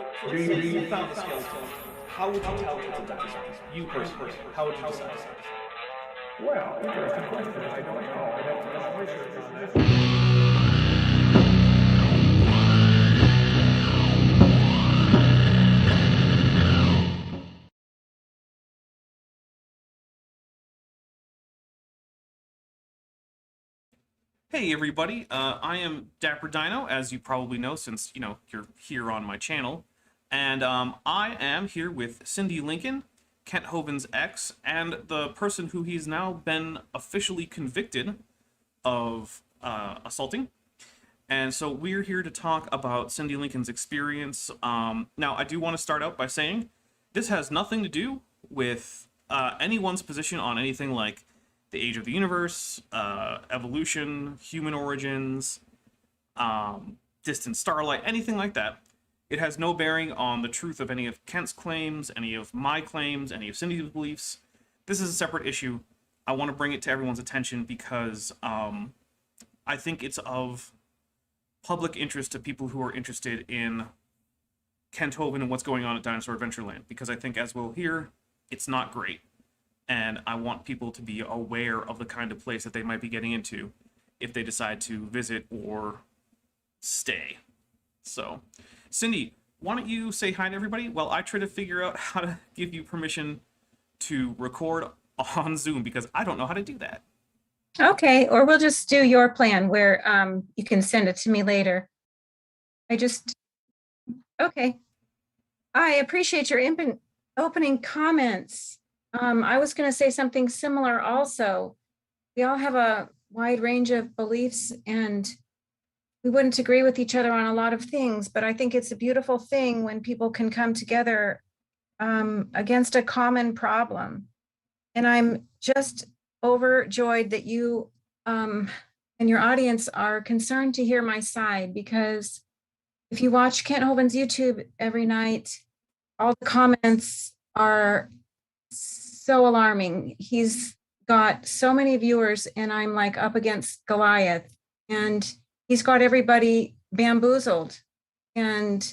So let's say you found the skeleton. How would you tell it's a dinosaur? You personally, how would you decide? Well, interesting question. I don't know. I'd have to do some research on that. Hey everybody, I am Dapper Dino, as you probably know since, you're here on my channel. And I am here with Cindi Lincoln, Kent Hovind's ex, and the person who he's now been officially convicted of assaulting. And so we're here to talk about Cindi Lincoln's experience. Now, I do want to start out by saying this has nothing to do with anyone's position on anything like the age of the universe, evolution, human origins, distant starlight, anything like that. It has no bearing on the truth of any of Kent's claims, any of my claims, any of Cindy's beliefs. This is a separate issue. I want to bring it to everyone's attention because I think it's of public interest to people who are interested in Kent Hovind and what's going on at Dinosaur Adventureland, because I think, as we'll hear, it's not great. And I want people to be aware of the kind of place that they might be getting into if they decide to visit or stay. So, Cindi, why don't you say hi to everybody while I try to figure out how to give you permission to record on Zoom, because I don't know how to do that. Okay, or we'll just do your plan where you can send it to me later. Okay. I appreciate your opening comments. I was going to say something similar also. We all have a wide range of beliefs and we wouldn't agree with each other on a lot of things, but I think it's a beautiful thing when people can come together against a common problem. And I'm just overjoyed that you and your audience are concerned to hear my side, because if you watch Kent Hovind's YouTube every night, all the comments are so alarming. He's got so many viewers and I'm like up against Goliath, and he's got everybody bamboozled and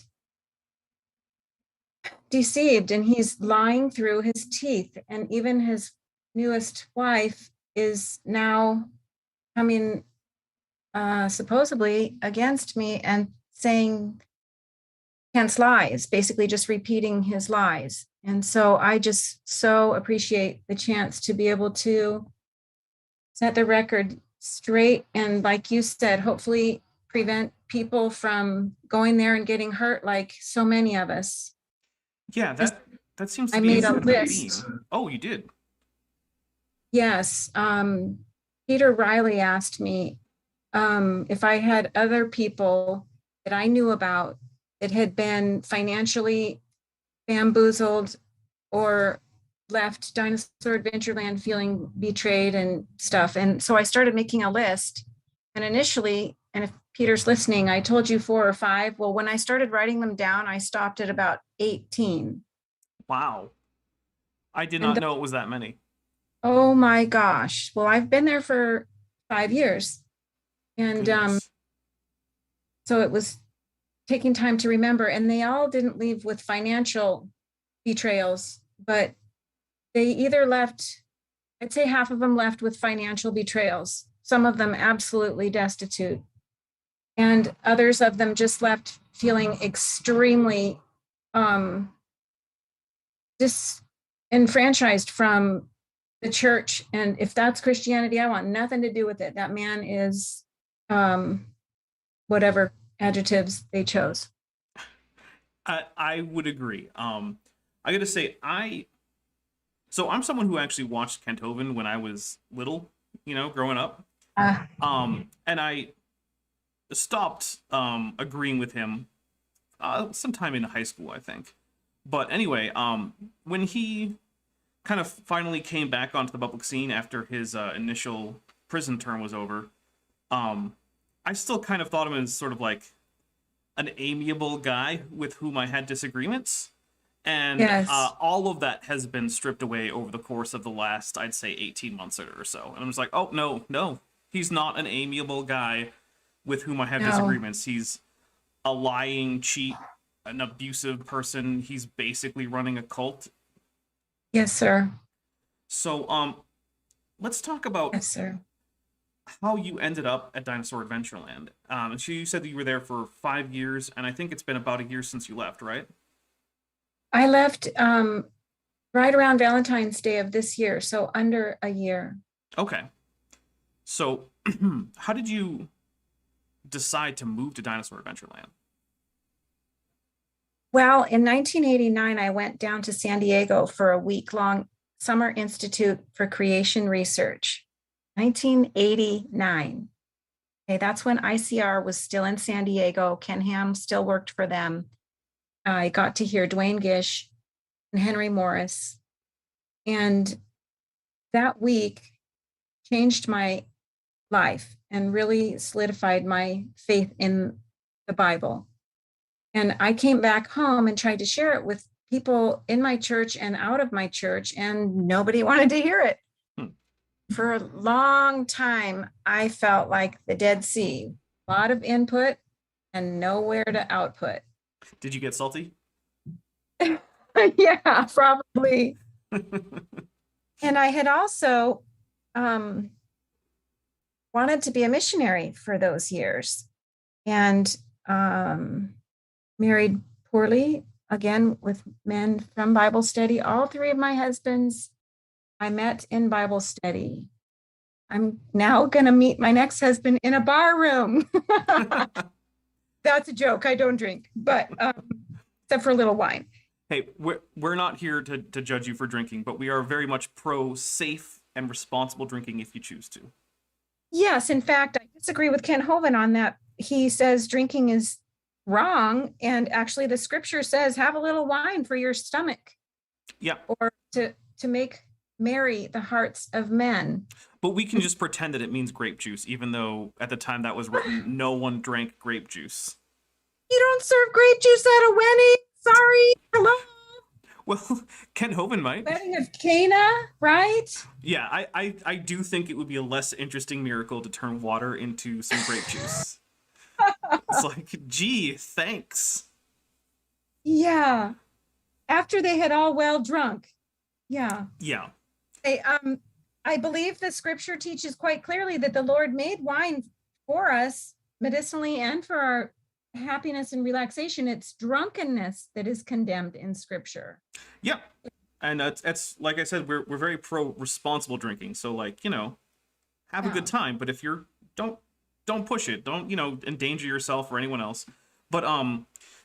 deceived, and he's lying through his teeth. And even his newest wife is now coming supposedly against me and saying Kent's lies, basically just repeating his lies. And so I just so appreciate the chance to be able to set the record straight. And like you said, hopefully prevent people from going there and getting hurt like so many of us. Yeah, that seems to I be made a kind of list. theme. Oh, you did? Yes. Peter Riley asked me if I had other people that I knew about that had been financially bamboozled or left Dinosaur Adventureland feeling betrayed and stuff. And so I started making a list. And initially, and if Peter's listening, I told you 4 or 5. Well, when I started writing them down, I stopped at about 18. Wow. I did not know it was that many. Oh my gosh. Well, I've been there for 5 years. And so it was taking time to remember. And they all didn't leave with financial betrayals, but they either left, I'd say half of them left with financial betrayals, some of them absolutely destitute, and others of them just left feeling extremely disenfranchised from the church. And if that's Christianity, I want nothing to do with it. That man is whatever adjectives they chose. I would agree. I gotta say, I'm someone who actually watched Kent Hovind when I was little, growing up. And I stopped agreeing with him sometime in high school, I think. But anyway, when he kind of finally came back onto the public scene after his initial prison term was over, I still kind of thought him as sort of like an amiable guy with whom I had disagreements. And Yes. All of that has been stripped away over the course of the last, I'd say, 18 months or so. And I'm just like, oh, no, he's not an amiable guy with whom I have disagreements. He's a lying cheat, an abusive person. He's basically running a cult. Yes, sir. So, let's talk about Yes, sir. how you ended up at Dinosaur Adventureland. And so you said that you were there for 5 years, and I think it's been about a year since you left, right? I left right around Valentine's Day of this year, so under a year. Okay. So, how did you decide to move to Dinosaur Adventureland? Well, in 1989, I went down to San Diego for a week-long Summer Institute for Creation Research. 1989. Okay, that's when ICR was still in San Diego. Ken Ham still worked for them. I got to hear Dwayne Gish and Henry Morris. And that week changed my life and really solidified my faith in the Bible. And I came back home and tried to share it with people in my church and out of my church, and nobody wanted to hear it. For a long time, I felt like the Dead Sea, a lot of input and nowhere to output. Did you get salty? Yeah, probably. And I had also wanted to be a missionary for those years, and married poorly, again, with men from Bible study. All three of my husbands I met in Bible study. I'm now going to meet my next husband in a bar room. That's a joke. I don't drink, but except for a little wine. Hey, we're not here to judge you for drinking, but we are very much pro safe and responsible drinking if you choose to. Yes, in fact, I disagree with Ken Hovind on that. He says drinking is wrong, and actually the scripture says have a little wine for your stomach. Yeah. Or to make merry the hearts of men. But we can just pretend that it means grape juice, even though at the time that was written, no one drank grape juice. You don't serve grape juice at a wedding? Sorry. Hello. Well, Ken Hovind might. Wedding of Cana, right? Yeah, I do think it would be a less interesting miracle to turn water into some grape juice. It's like, gee, thanks. Yeah. After they had all well drunk. Yeah. Yeah. Hey, I believe the scripture teaches quite clearly that the Lord made wine for us medicinally and for our happiness and relaxation. It's drunkenness that is condemned in scripture. Yeah. And that's like I said, we're very pro responsible drinking. So like, have a good time, but if you're don't push it. Don't, endanger yourself or anyone else. But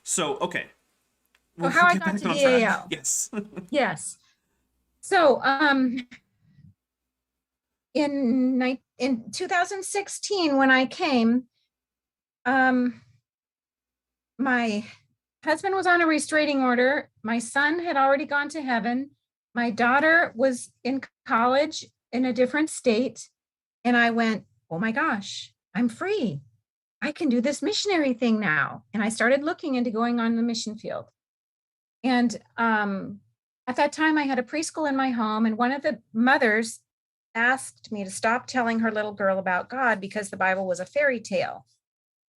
so okay. Well, how I got to DAO. Yes. Yes. So in 2016, when I came, my husband was on a restraining order. My son had already gone to heaven. My daughter was in college in a different state. And I went, oh my gosh, I'm free. I can do this missionary thing now. And I started looking into going on the mission field. And at that time, I had a preschool in my home, and one of the mothers asked me to stop telling her little girl about God because the Bible was a fairy tale.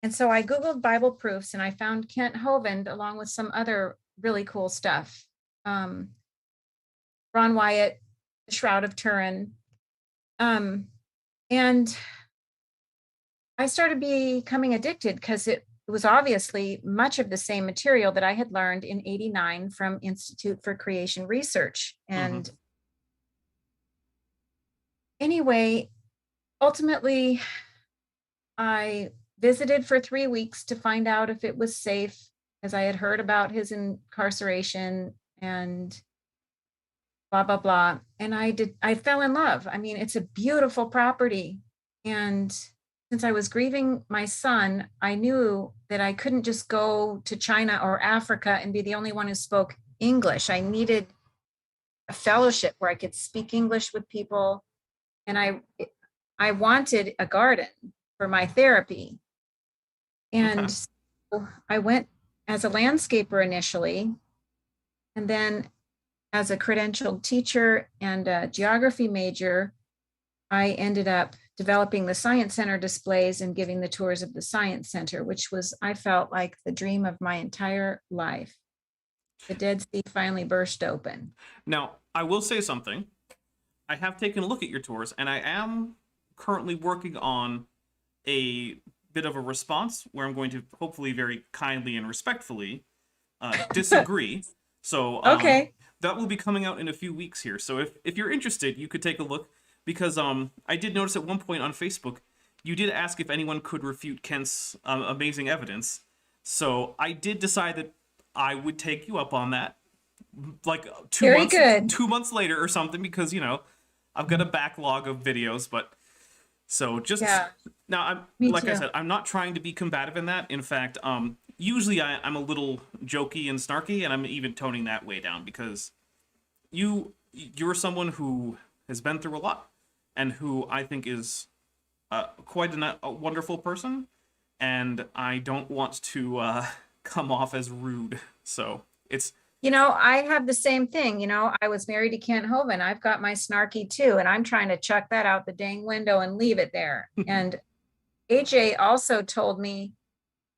And so I Googled Bible proofs, and I found Kent Hovind along with some other really cool stuff. Ron Wyatt, The Shroud of Turin. And I started becoming addicted because it was obviously much of the same material that I had learned in '89 from Institute for Creation Research. And anyway, ultimately, I visited for 3 weeks to find out if it was safe, as I had heard about his incarceration and blah, blah, blah. And I fell in love. I mean, it's a beautiful property. And since I was grieving my son, I knew that I couldn't just go to China or Africa and be the only one who spoke English. I needed a fellowship where I could speak English with people. And I wanted a garden for my therapy. And so I went as a landscaper initially, and then as a credentialed teacher and a geography major, I ended up developing the Science Center displays and giving the tours of the Science Center, which was, I felt like the dream of my entire life. The Dead Sea finally burst open. Now, I will say something. I have taken a look at your tours, and I am currently working on a bit of a response where I'm going to hopefully very kindly and respectfully disagree. So Okay. that will be coming out in a few weeks here. So if you're interested, you could take a look, because I did notice at one point on Facebook, you did ask if anyone could refute Kent's amazing evidence. So I did decide that I would take you up on that, like Very good. 2 months later or something, because, you know, I've got a backlog of videos, but so just Yeah. now, Me like I too. said, I'm not trying to be combative in that. In fact, usually I'm a little jokey and snarky, and I'm even toning that way down, because you're someone who has been through a lot, and who I think is quite a wonderful person, and I don't want to come off as rude. So it's You know, I have the same thing. You know, I was married to Kent Hovind. I've got my snarky too, and I'm trying to chuck that out the dang window and leave it there. And AJ also told me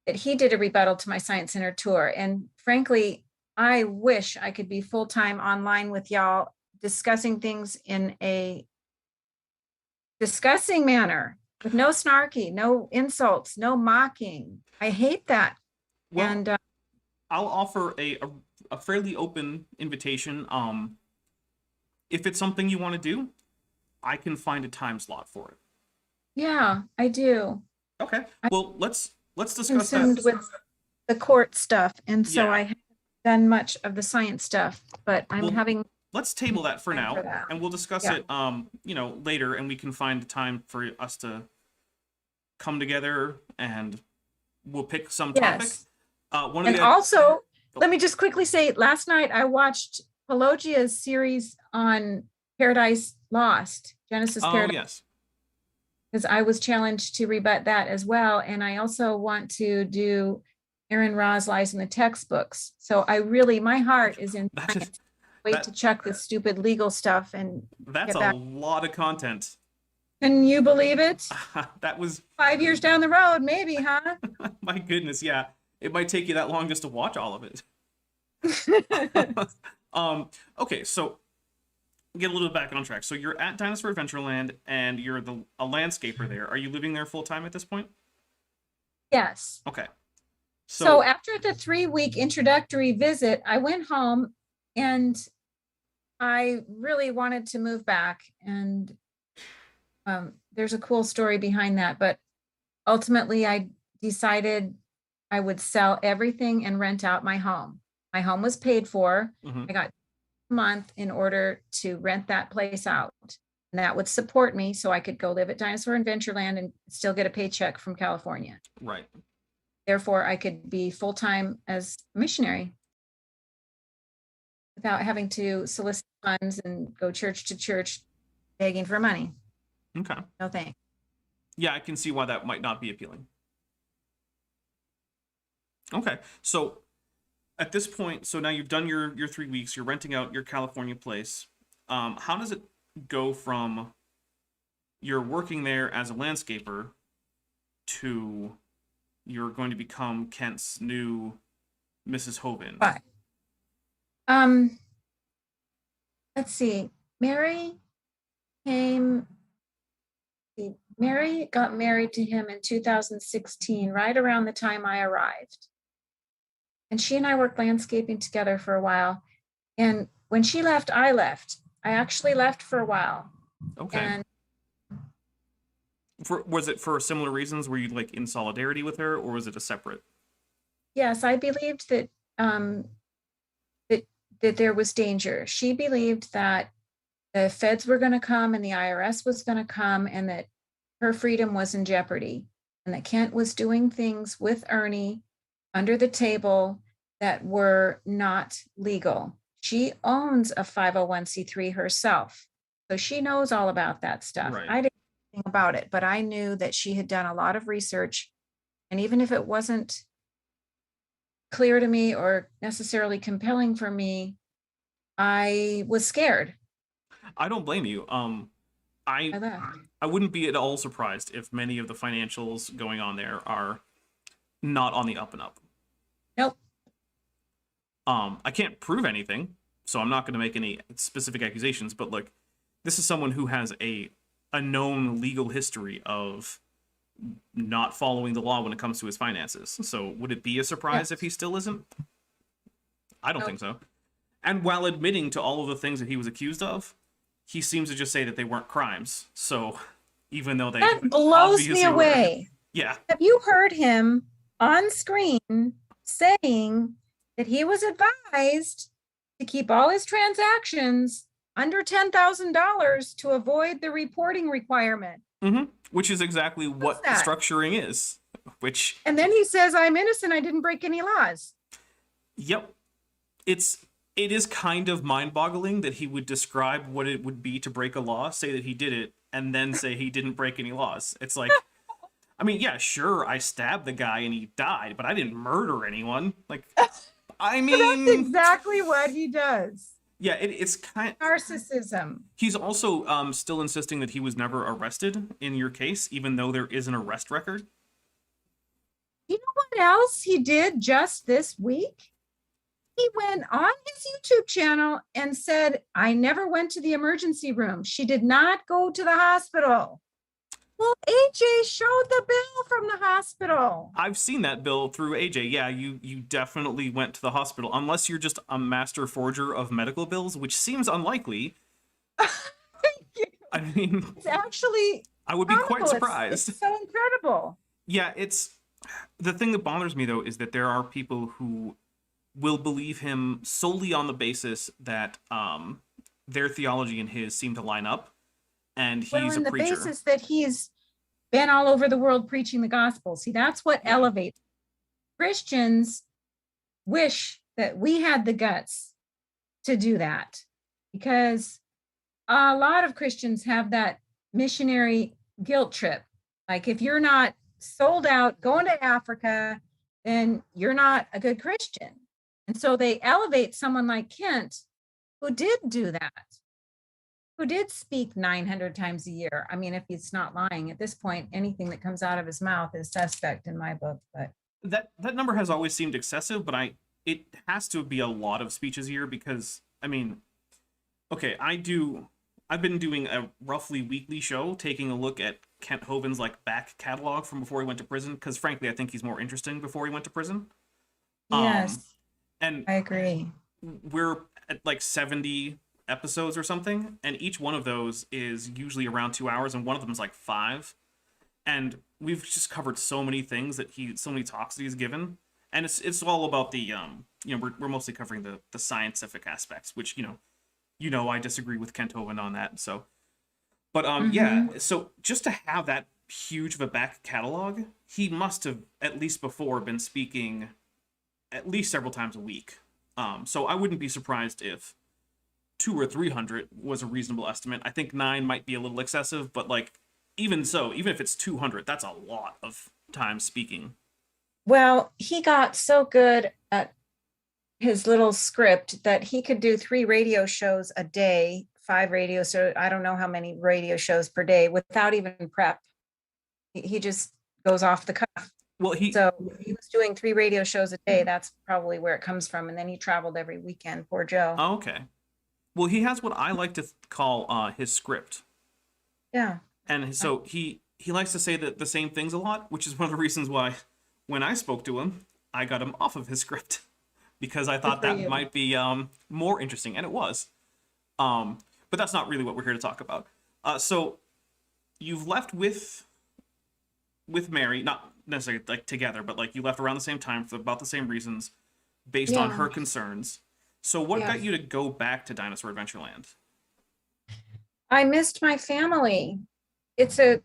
that he did a rebuttal to my Science Center tour. And frankly, I wish I could be full-time online with y'all discussing things in a discussing manner with no snarky, no insults, no mocking. I hate that. well. And I'll offer a fairly open invitation. If it's something you want to do, I can find a time slot for it. yeah, I do. Okay. Well, let's discuss Consumed that. with the court stuff, and so Yeah. I haven't done much of the science stuff, but I'm Well, having Let's table that for time now, for that. and we'll discuss Yeah. it, you know, later, and we can find a time for us to come together, and we'll pick some topic. Yes. One of And the also, let me just quickly say, last night I watched Pelagia's series on Paradise Lost, Genesis oh Paradise, yes, because I was challenged to rebut that as well. And I also want to do Aaron Ra's Lies in the Textbooks. So I really, my heart is in That is- science. Wait that- to check this stupid legal stuff and that's get a back. lot of content. Can you believe it? That was 5 years down the road, maybe, huh? my goodness. Yeah, it might take you that long just to watch all of it. Okay, so get a little bit back on track. So you're at Dinosaur Adventureland, and you're a landscaper there. Are you living there full time at this point? Yes. Okay. So after the 3-week introductory visit, I went home and I really wanted to move back. And there's a cool story behind that. But ultimately, I decided I would sell everything and rent out my home. My home was paid for. Mhm. I got a month in order to rent that place out. And that would support me so I could go live at Dinosaur Adventureland and still get a paycheck from California. Right. Therefore, I could be full-time as a missionary without having to solicit funds and go church to church begging for money. Okay. No thanks. Yeah, I can see why that might not be appealing. Okay, so at this point, so now you've done your 3 weeks, you're renting out your California place. How does it go from you're working there as a landscaper to you're going to become Kent's new Mrs. Hovind? But let's see. Mary got married to him in 2016, right around the time I arrived. And she and I worked landscaping together for a while. And when she left, I left. I actually left for a while. Okay. And Was it for similar reasons? Were you like in solidarity with her, or was it a separate? yes, I believed that that there was danger. She believed that the feds were going to come and the IRS was going to come, and that her freedom was in jeopardy, and that Kent was doing things with Ernie under the table that were not legal. She owns a 501c3 herself, so she knows all about that stuff. Right. I didn't know anything about it, but I knew that she had done a lot of research, and even if it wasn't clear to me or necessarily compelling for me, I was scared. I don't blame you. I I left. I wouldn't be at all surprised if many of the financials going on there are not on the up and up. Nope. I can't prove anything, so I'm not going to make any specific accusations, but like, this is someone who has a known legal history of not following the law when it comes to his finances. So would it be a surprise if he still isn't? I don't think so. And while admitting to all of the things that he was accused of, he seems to just say that they weren't crimes. So even though they That blows me obviously were. away. Yeah. Have you heard him on screen saying that he was advised to keep all his transactions under $10,000 to avoid the reporting requirement? Which is exactly what the that? structuring is. Which, And then he says, I'm innocent, I didn't break any laws. yep, it is kind of mind-boggling that he would describe what it would be to break a law, say that he did it, and then say he didn't break any laws. It's like, I mean, yeah, sure, I stabbed the guy and he died, but I didn't murder anyone. Like, I mean, That's exactly what he does. yeah, it's kind of, Narcissism. he's also still insisting that he was never arrested in your case, even though there is an arrest record. You know what else he did just this week? He went on his YouTube channel and said, I never went to the emergency room. She did not go to the hospital. Well, AJ showed the bill from the hospital. I've seen that bill through AJ. Yeah, you definitely went to the hospital, unless you're just a master forger of medical bills, which seems unlikely. I mean, It's actually I would be quite comical. surprised. It's so incredible. Yeah, it's the thing that bothers me though is that there are people who will believe him solely on the basis that their theology and his seem to line up, and he's Well, a on the preacher. basis that he's been all over the world preaching the gospel. See, that's what elevates. Christians wish that we had the guts to do that, because a lot of Christians have that missionary guilt trip. Like, if you're not sold out going to Africa, then you're not a good Christian. And so they elevate someone like Kent, who did do that, who did speak 900 times a year. I mean, if he's not lying at this point, anything that comes out of his mouth is suspect in my book. But That number has always seemed excessive, but it has to be a lot of speeches a year, because I mean, okay, I've been doing a roughly weekly show taking a look at Kent Hovind's like back catalog from before he went to prison, because frankly I think he's more interesting before he went to prison. yes, And I agree. we're at like 70 episodes or something, and each one of those is usually around 2 hours, and one of them is like 5. And we've just covered so many things so many talks that he's given, and it's all about the we're mostly covering the scientific aspects, which I disagree with Kent Hovind on that. So, but yeah, so just to have that huge of a back catalog, he must have at least before been speaking at least several times a week. So I wouldn't be surprised if 200 or 300 was a reasonable estimate. I think 9 might be a little excessive, but like, even so, even if it's 200, that's a lot of time speaking. Well, he got so good at his little script that he could do 3 radio shows a day, 5 radio shows. I don't know how many radio shows per day without even prep. He just goes off the cuff. Well, he was doing 3 radio shows a day. That's probably where it comes from. And then he traveled every weekend. Poor Joe. Oh, okay. Well, he has what I like to call his script. Yeah. And so he likes to say the same things a lot, which is one of the reasons why when I spoke to him, I got him off of his script, because I thought that might be more interesting, and it was. But that's not really what we're here to talk about. So you've left with Mary, not necessarily like together, but like you left around the same time for about the same reasons, based on her concerns. So what got you to go back to Dinosaur Adventureland? I missed my family. It's a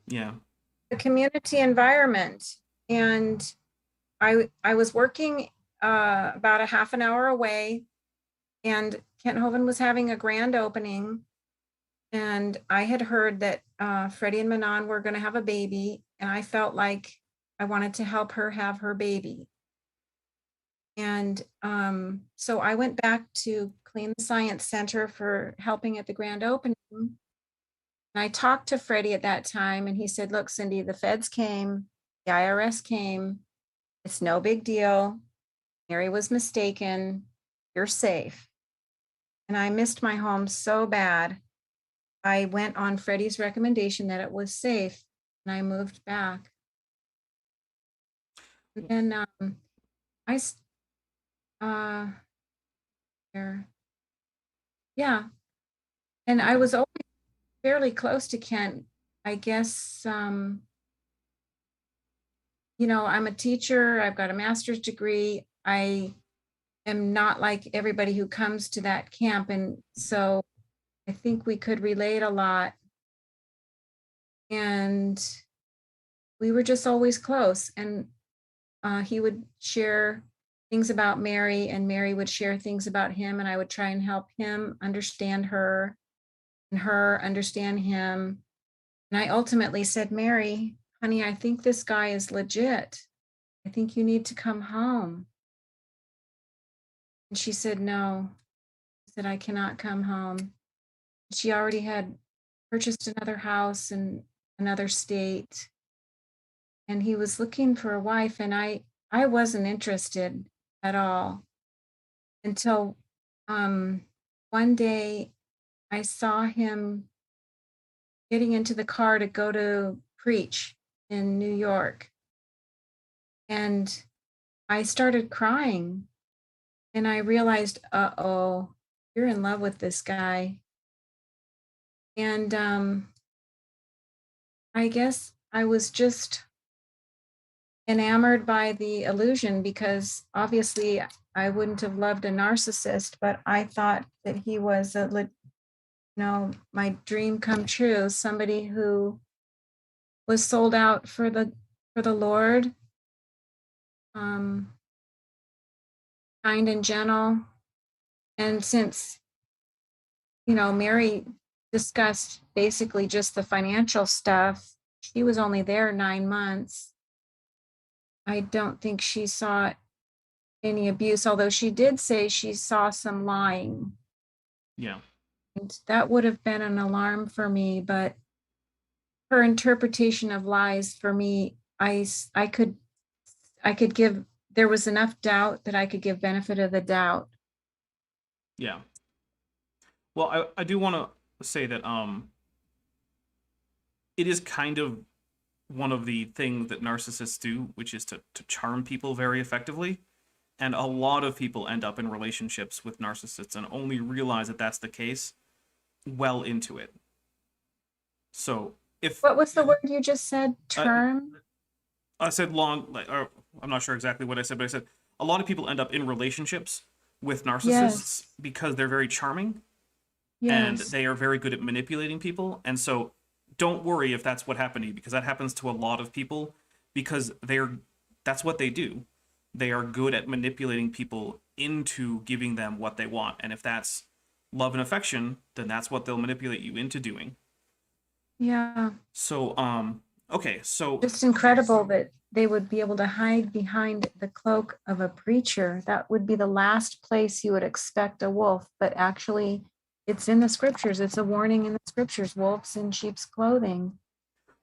community environment, and I was working about a half an hour away, and Kent Hovind was having a grand opening, and I had heard that Freddie and Manon were going to have a baby, and I felt like I wanted to help her have her baby. And so I went back to clean the Science Center for helping at the grand opening. And I talked to Freddie at that time, and he said, "Look, Cindy, the feds came, the IRS came. It's no big deal. Mary was mistaken. You're safe." And I missed my home so bad. I went on Freddie's recommendation that it was safe, and I moved back. And then I, uh, there, yeah. And I was always fairly close to Kent. I guess, I'm a teacher. I've got a master's degree. I am not like everybody who comes to that camp. And so I think we could relate a lot. And we were just always close. And he would share things about Mary, and Mary would share things about him. And I would try and help him understand her and her understand him. And I ultimately said, "Mary, honey, I think this guy is legit. I think you need to come home." And she said, "No." I said, "I cannot come home." She already had purchased another house in another state. And he was looking for a wife, and I wasn't interested at all until one day I saw him getting into the car to go to preach in New York. And I started crying, and I realized, uh-oh, you're in love with this guy. And I guess I was just enamored by the illusion, because obviously I wouldn't have loved a narcissist, but I thought that he was my dream come true, somebody who was sold out for the Lord, kind and gentle. And since Mary discussed basically just the financial stuff, she was only there 9 months. I don't think she saw any abuse, although she did say she saw some lying. Yeah. And that would have been an alarm for me, but her interpretation of lies for me, I could give, there was enough doubt that I could give benefit of the doubt. Yeah. Well, I do want to say that it is kind of one of the things that narcissists do, which is to charm people very effectively. And a lot of people end up in relationships with narcissists and only realize that that's the case well into it. So if... What was the word you just said? Term? I said long, I'm not sure exactly what I said, but I said a lot of people end up in relationships with narcissists because they're very charming. And they are very good at manipulating people. And so don't worry if that's what happened to you, because that happens to a lot of people, because that's what they do. They are good at manipulating people into giving them what they want. And if that's love and affection, then that's what they'll manipulate you into doing. Yeah. So, okay, so... Just incredible that they would be able to hide behind the cloak of a preacher. That would be the last place you would expect a wolf, but actually it's in the scriptures. It's a warning in the scriptures, wolves in sheep's clothing.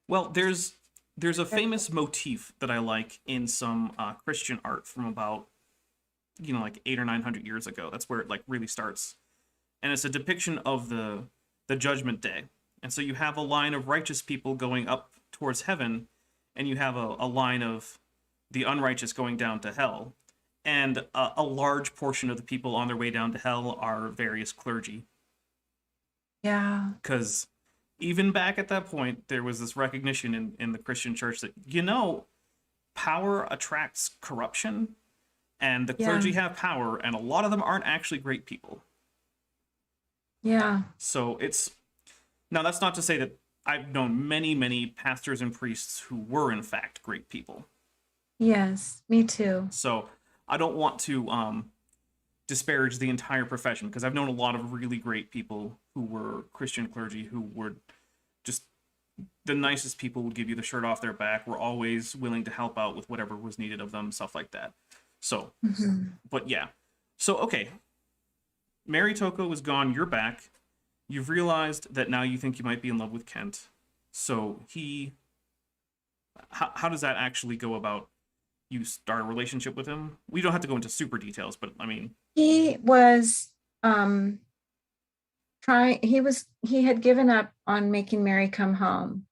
Well, there's a famous motif that I like in some Christian art from about, like 800 or 900 years ago. That's where it really starts. And it's a depiction of the judgment day. And so you have a line of righteous people going up towards heaven, and you have a line of the unrighteous going down to hell. And a large portion of the people on their way down to hell are various clergy. Yeah. Because even back at that point, there was this recognition in the Christian church that, power attracts corruption, and the clergy have power, and a lot of them aren't actually great people. Yeah. So now that's not to say that I've known many, many pastors and priests who were in fact great people. Yes, me too. So I don't want to disparage the entire profession, because I've known a lot of really great people who were Christian clergy who were just the nicest people, would give you the shirt off their back, were always willing to help out with whatever was needed of them, stuff like that. So, but yeah. So, okay. Mary Toko is gone, you're back. You've realized that now you think you might be in love with Kent. So how does that actually go about? You start a relationship with him? We don't have to go into super details, but I mean, He was he had given up on making Mary come home,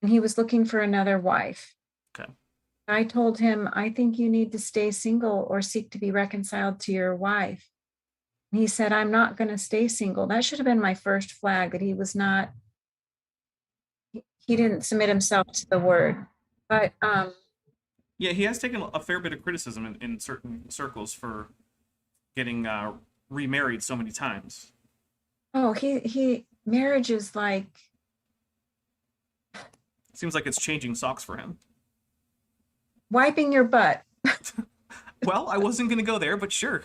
and he was looking for another wife. okay. I told him, I think you need to stay single or seek to be reconciled to your wife. And he said, I'm not going to stay single. That should have been my first flag, that he was not, he didn't submit himself to the word. But Yeah, he has taken a fair bit of criticism in certain circles for getting remarried so many times. oh, he marriage is like, Seems like it's changing socks for him. wiping your butt. Well, I wasn't going to go there, but sure.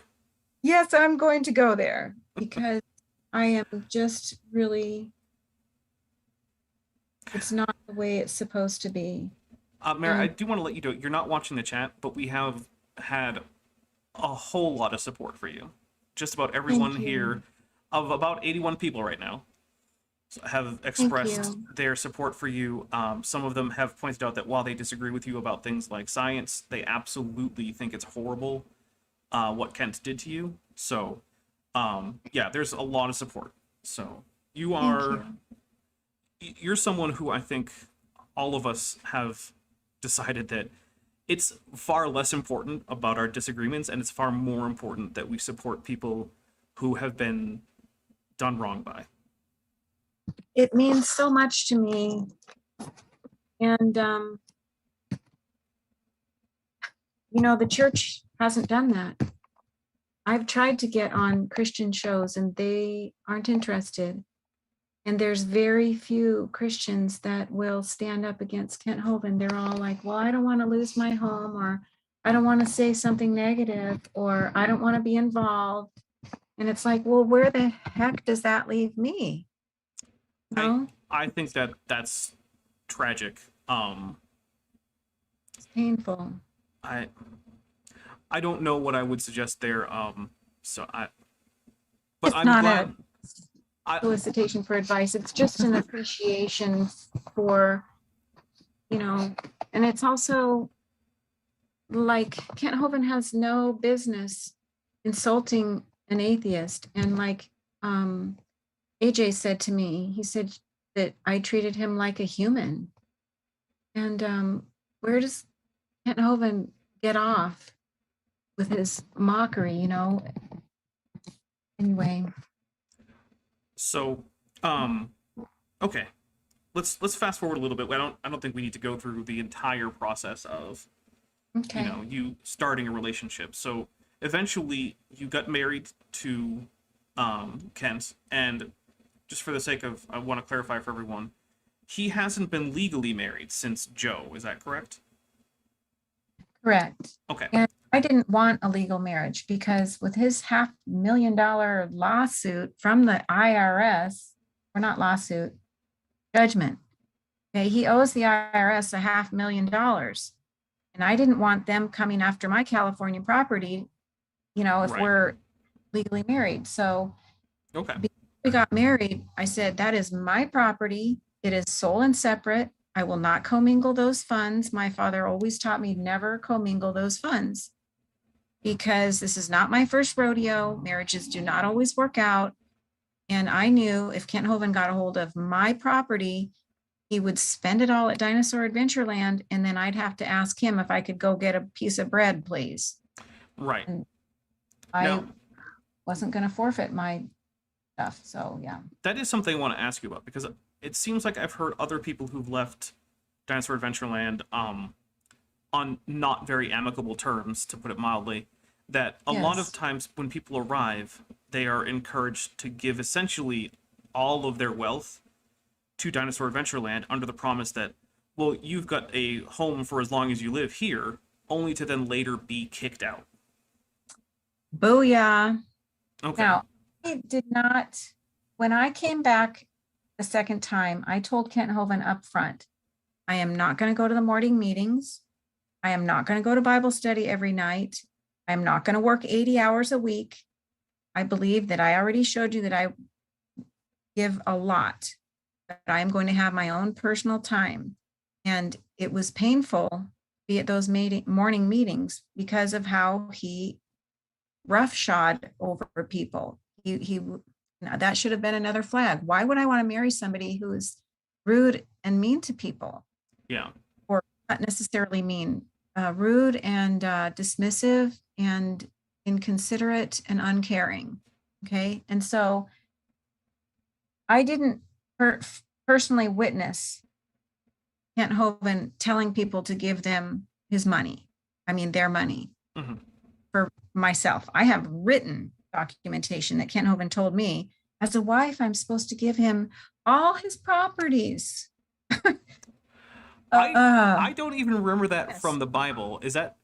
Yes, I'm going to go there because I am just really, it's not the way it's supposed to be. Mary, I do want to let you know, you're not watching the chat, but we have had a whole lot of support for you. Just about everyone you. here, of about 81 people right now, have expressed you. their support for you. Some of them have pointed out that while they disagree with you about things like science, they absolutely think it's horrible what Kent did to you. So, yeah, there's a lot of support. So you are, you're someone who I think all of us have decided that it's far less important about our disagreements, and it's far more important that we support people who have been done wrong by. It means so much to me. And, the church hasn't done that. I've tried to get on Christian shows and they aren't interested. And there's very few Christians that will stand up against Kent Hovind. They're all like, well, I don't want to lose my home, or I don't want to say something negative, or I don't want to be involved. And it's like, well, where the heck does that leave me? No, I think that that's tragic. it's painful. I don't know what I would suggest there. But It's I'm not glad. a solicitation for advice. It's just an appreciation for, and it's also like Kent Hovind has no business insulting an atheist. And like AJ said to me, he said that I treated him like a human. And where does Kent Hovind get off with his mockery, Anyway. So, okay, let's fast forward a little bit. I don't think we need to go through the entire process of, Okay. you starting a relationship. So eventually you got married to Kent, and just for the sake of, I want to clarify for everyone, he hasn't been legally married since Joe. Is that correct? Correct. Okay. And I didn't want a legal marriage because with his $500,000 lawsuit from the IRS, or not lawsuit, judgment. Okay, he owes the IRS $500,000. And I didn't want them coming after my California property, if Right. we're legally married. So Okay. we got married. I said, that is my property. It is sole and separate. I will not commingle those funds. My father always taught me never commingle those funds because this is not my first rodeo. Marriages do not always work out. And I knew if Kent Hovind got a hold of my property, he would spend it all at Dinosaur Adventureland. And then I'd have to ask him if I could go get a piece of bread, please. Right. And I wasn't going to forfeit my stuff. So, yeah. That is something I want to ask you about, because it seems like I've heard other people who've left Dinosaur Adventureland on not very amicable terms, to put it mildly, that a lot of times when people arrive, they are encouraged to give essentially all of their wealth to Dinosaur Adventureland under the promise that, well, you've got a home for as long as you live here, only to then later be kicked out. Booyah. Okay. Now, I did not, when I came back the second time, I told Kent Hovind up front, I am not going to go to the morning meetings. I am not going to go to Bible study every night. I'm not going to work 80 hours a week. I believe that I already showed you that I give a lot, but I'm going to have my own personal time. And it was painful to be at those morning meetings because of how he roughshod over people. Now that should have been another flag. Why would I want to marry somebody who is rude and mean to people? Yeah. Or not necessarily mean, rude and dismissive and inconsiderate and uncaring. Okay. And so I didn't personally witness Kent Hovind telling people to give them his money. I mean, their money. Mm-hmm. For myself, I have written documentation that Kent Hovind told me, as a wife, I'm supposed to give him all his properties. I don't even remember that yes. from the Bible. Is that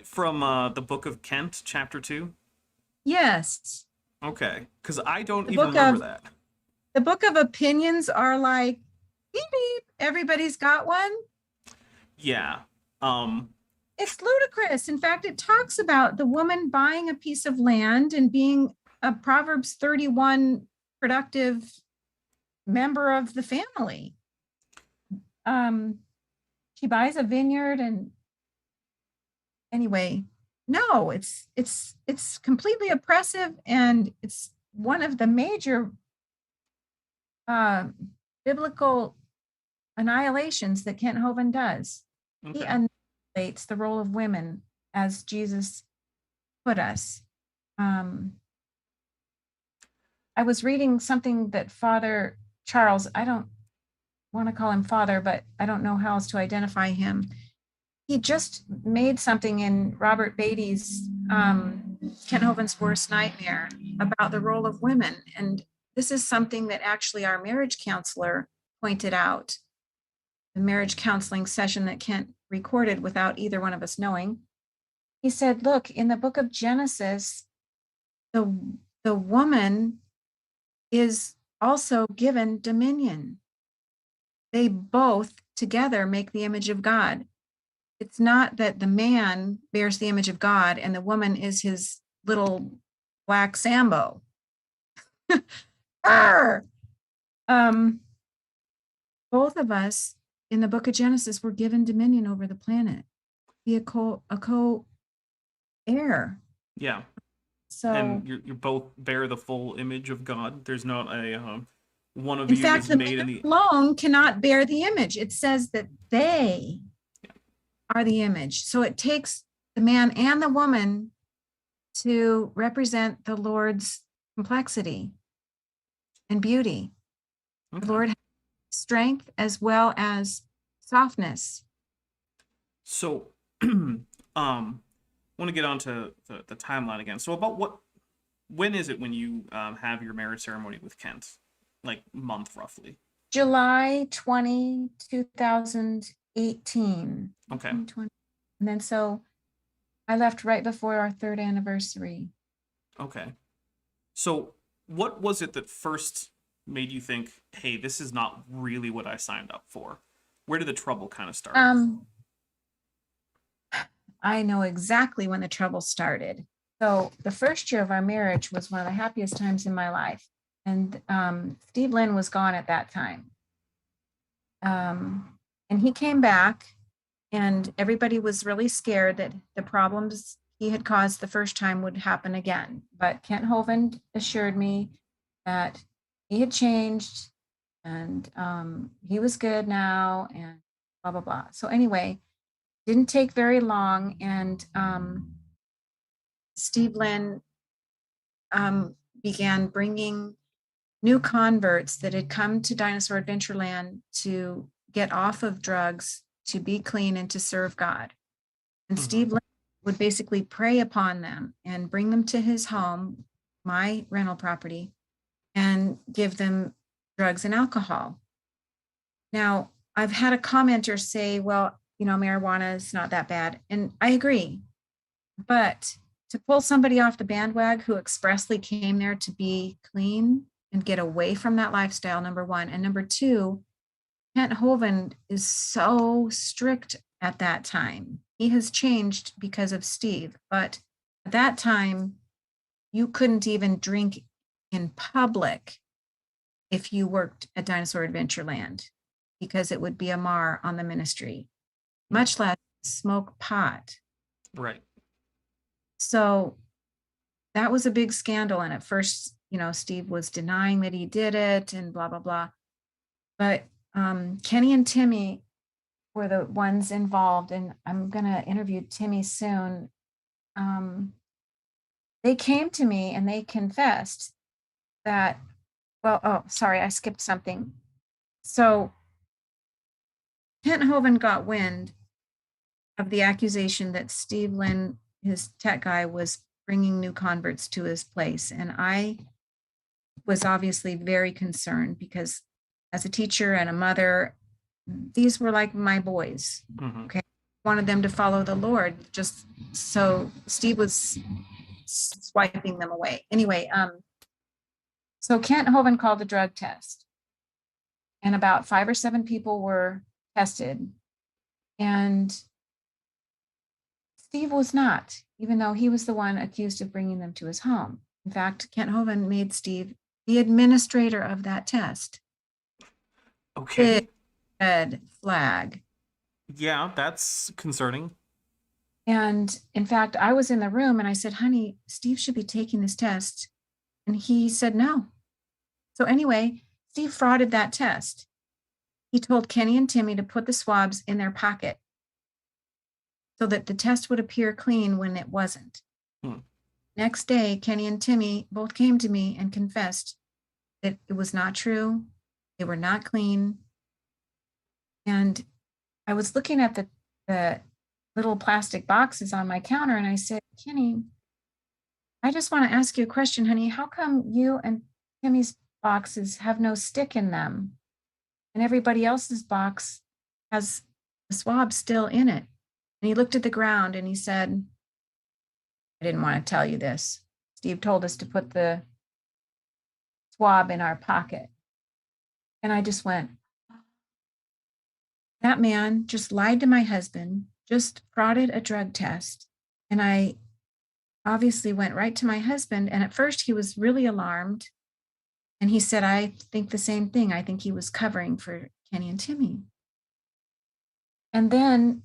from the Book of Kent, chapter 2? Yes. Okay, because I don't even remember that. The Book of Opinions are like, beep, beep, everybody's got one. Yeah. It's ludicrous. In fact, it talks about the woman buying a piece of land and being a Proverbs 31 productive member of the family. She buys a vineyard, and anyway, no, it's completely oppressive, and it's one of the major biblical annihilations that Kent Hovind does. Okay. He annihilates the role of women as Jesus put us. I was reading something that Father Charles, I don't want to call him father, but I don't know how else to identify him. He just made something in Robert Beatty's Kent Hovind's Worst Nightmare about the role of women. And this is something that actually our marriage counselor pointed out. The marriage counseling session that Kent recorded without either one of us knowing. He said, look, in the book of Genesis, the woman is also given dominion. They both together make the image of God. It's not that the man bears the image of God and the woman is his little black Sambo. Both of us in the book of Genesis were given dominion over the planet. Be a co-heir. Yeah. So, and you both bear the full image of God. There's not a one of in you fact, is the made man in the alone cannot bear the image. It says that they are the image. So it takes the man and the woman to represent the Lord's complexity and beauty. Okay. The Lord has strength as well as softness. So, want to get on to the timeline again. So when is it when you have your marriage ceremony with Kent? Like month roughly? July 20, 2018. Okay. 2020. And then so I left right before our 3rd anniversary. Okay. So what was it that first made you think, hey, this is not really what I signed up for? Where did the trouble kind of start? I know exactly when the trouble started. So the first year of our marriage was one of the happiest times in my life. And Steve Lynn was gone at that time. And he came back, and everybody was really scared that the problems he had caused the first time would happen again. But Kent Hovind assured me that he had changed and he was good now and blah, blah, blah. So anyway, didn't take very long, and Steve Lynn began bringing new converts that had come to Dinosaur Adventureland to get off of drugs, to be clean, and to serve God. And Steve Lynn would basically prey upon them and bring them to his home, my rental property, and give them drugs and alcohol. Now, I've had a commenter say, well, you know, marijuana is not that bad. And I agree. But to pull somebody off the bandwagon who expressly came there to be clean and get away from that lifestyle, number one. And number two, Kent Hovind is so strict at that time. He has changed because of Steve. But at that time, you couldn't even drink in public if you worked at Dinosaur Adventureland, because it would be a mar on the ministry, much less smoke pot. Right. So that was a big scandal. And at first, Steve was denying that he did it and blah, blah, blah. But Kenny and Timmy were the ones involved. And I'm going to interview Timmy soon. They came to me and they confessed that, sorry, I skipped something. So Kent Hovind got wind of the accusation that Steve Lynn, his tech guy, was bringing new converts to his place. And I was obviously very concerned because as a teacher and a mother, these were like my boys. Mm-hmm. Okay. I wanted them to follow the Lord, just so Steve was swiping them away. Anyway, so Kent Hovind called a drug test and about 5 or 7 people were tested. And Steve was not, even though he was the one accused of bringing them to his home. In fact, Kent Hovind made Steve the administrator of that test. Okay. Big red flag. Yeah, that's concerning. And in fact, I was in the room and I said, honey, Steve should be taking this test. And he said no. So anyway, Steve frauded that test. He told Kenny and Timmy to put the swabs in their pocket so that the test would appear clean when it wasn't. Next day, Kenny and Timmy both came to me and confessed that it was not true. They were not clean. And I was looking at the little plastic boxes on my counter and I said, Kenny, I just want to ask you a question, honey. How come you and Timmy's boxes have no stick in them and everybody else's box has the swab still in it? And he looked at the ground and he said, I didn't want to tell you this. Steve told us to put the swab in our pocket. And I just went, that man just lied to my husband, just frauded a drug test. And I obviously went right to my husband. And at first he was really alarmed. And he said, I think the same thing. I think he was covering for Kenny and Timmy. And then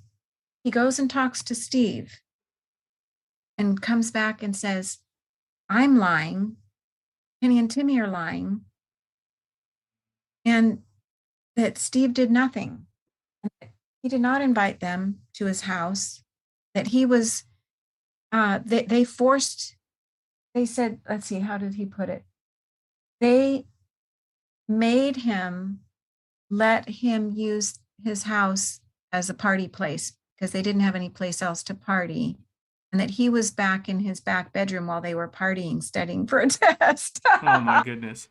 he goes and talks to Steve and comes back and says, I'm lying. Kenny and Timmy are lying. And that Steve did nothing. He did not invite them to his house, that he was, they forced, they said, let's see, how did he put it? They made him let him use his house as a party place because they didn't have any place else to party. And that he was back in his back bedroom while they were partying, studying for a test. Oh my goodness.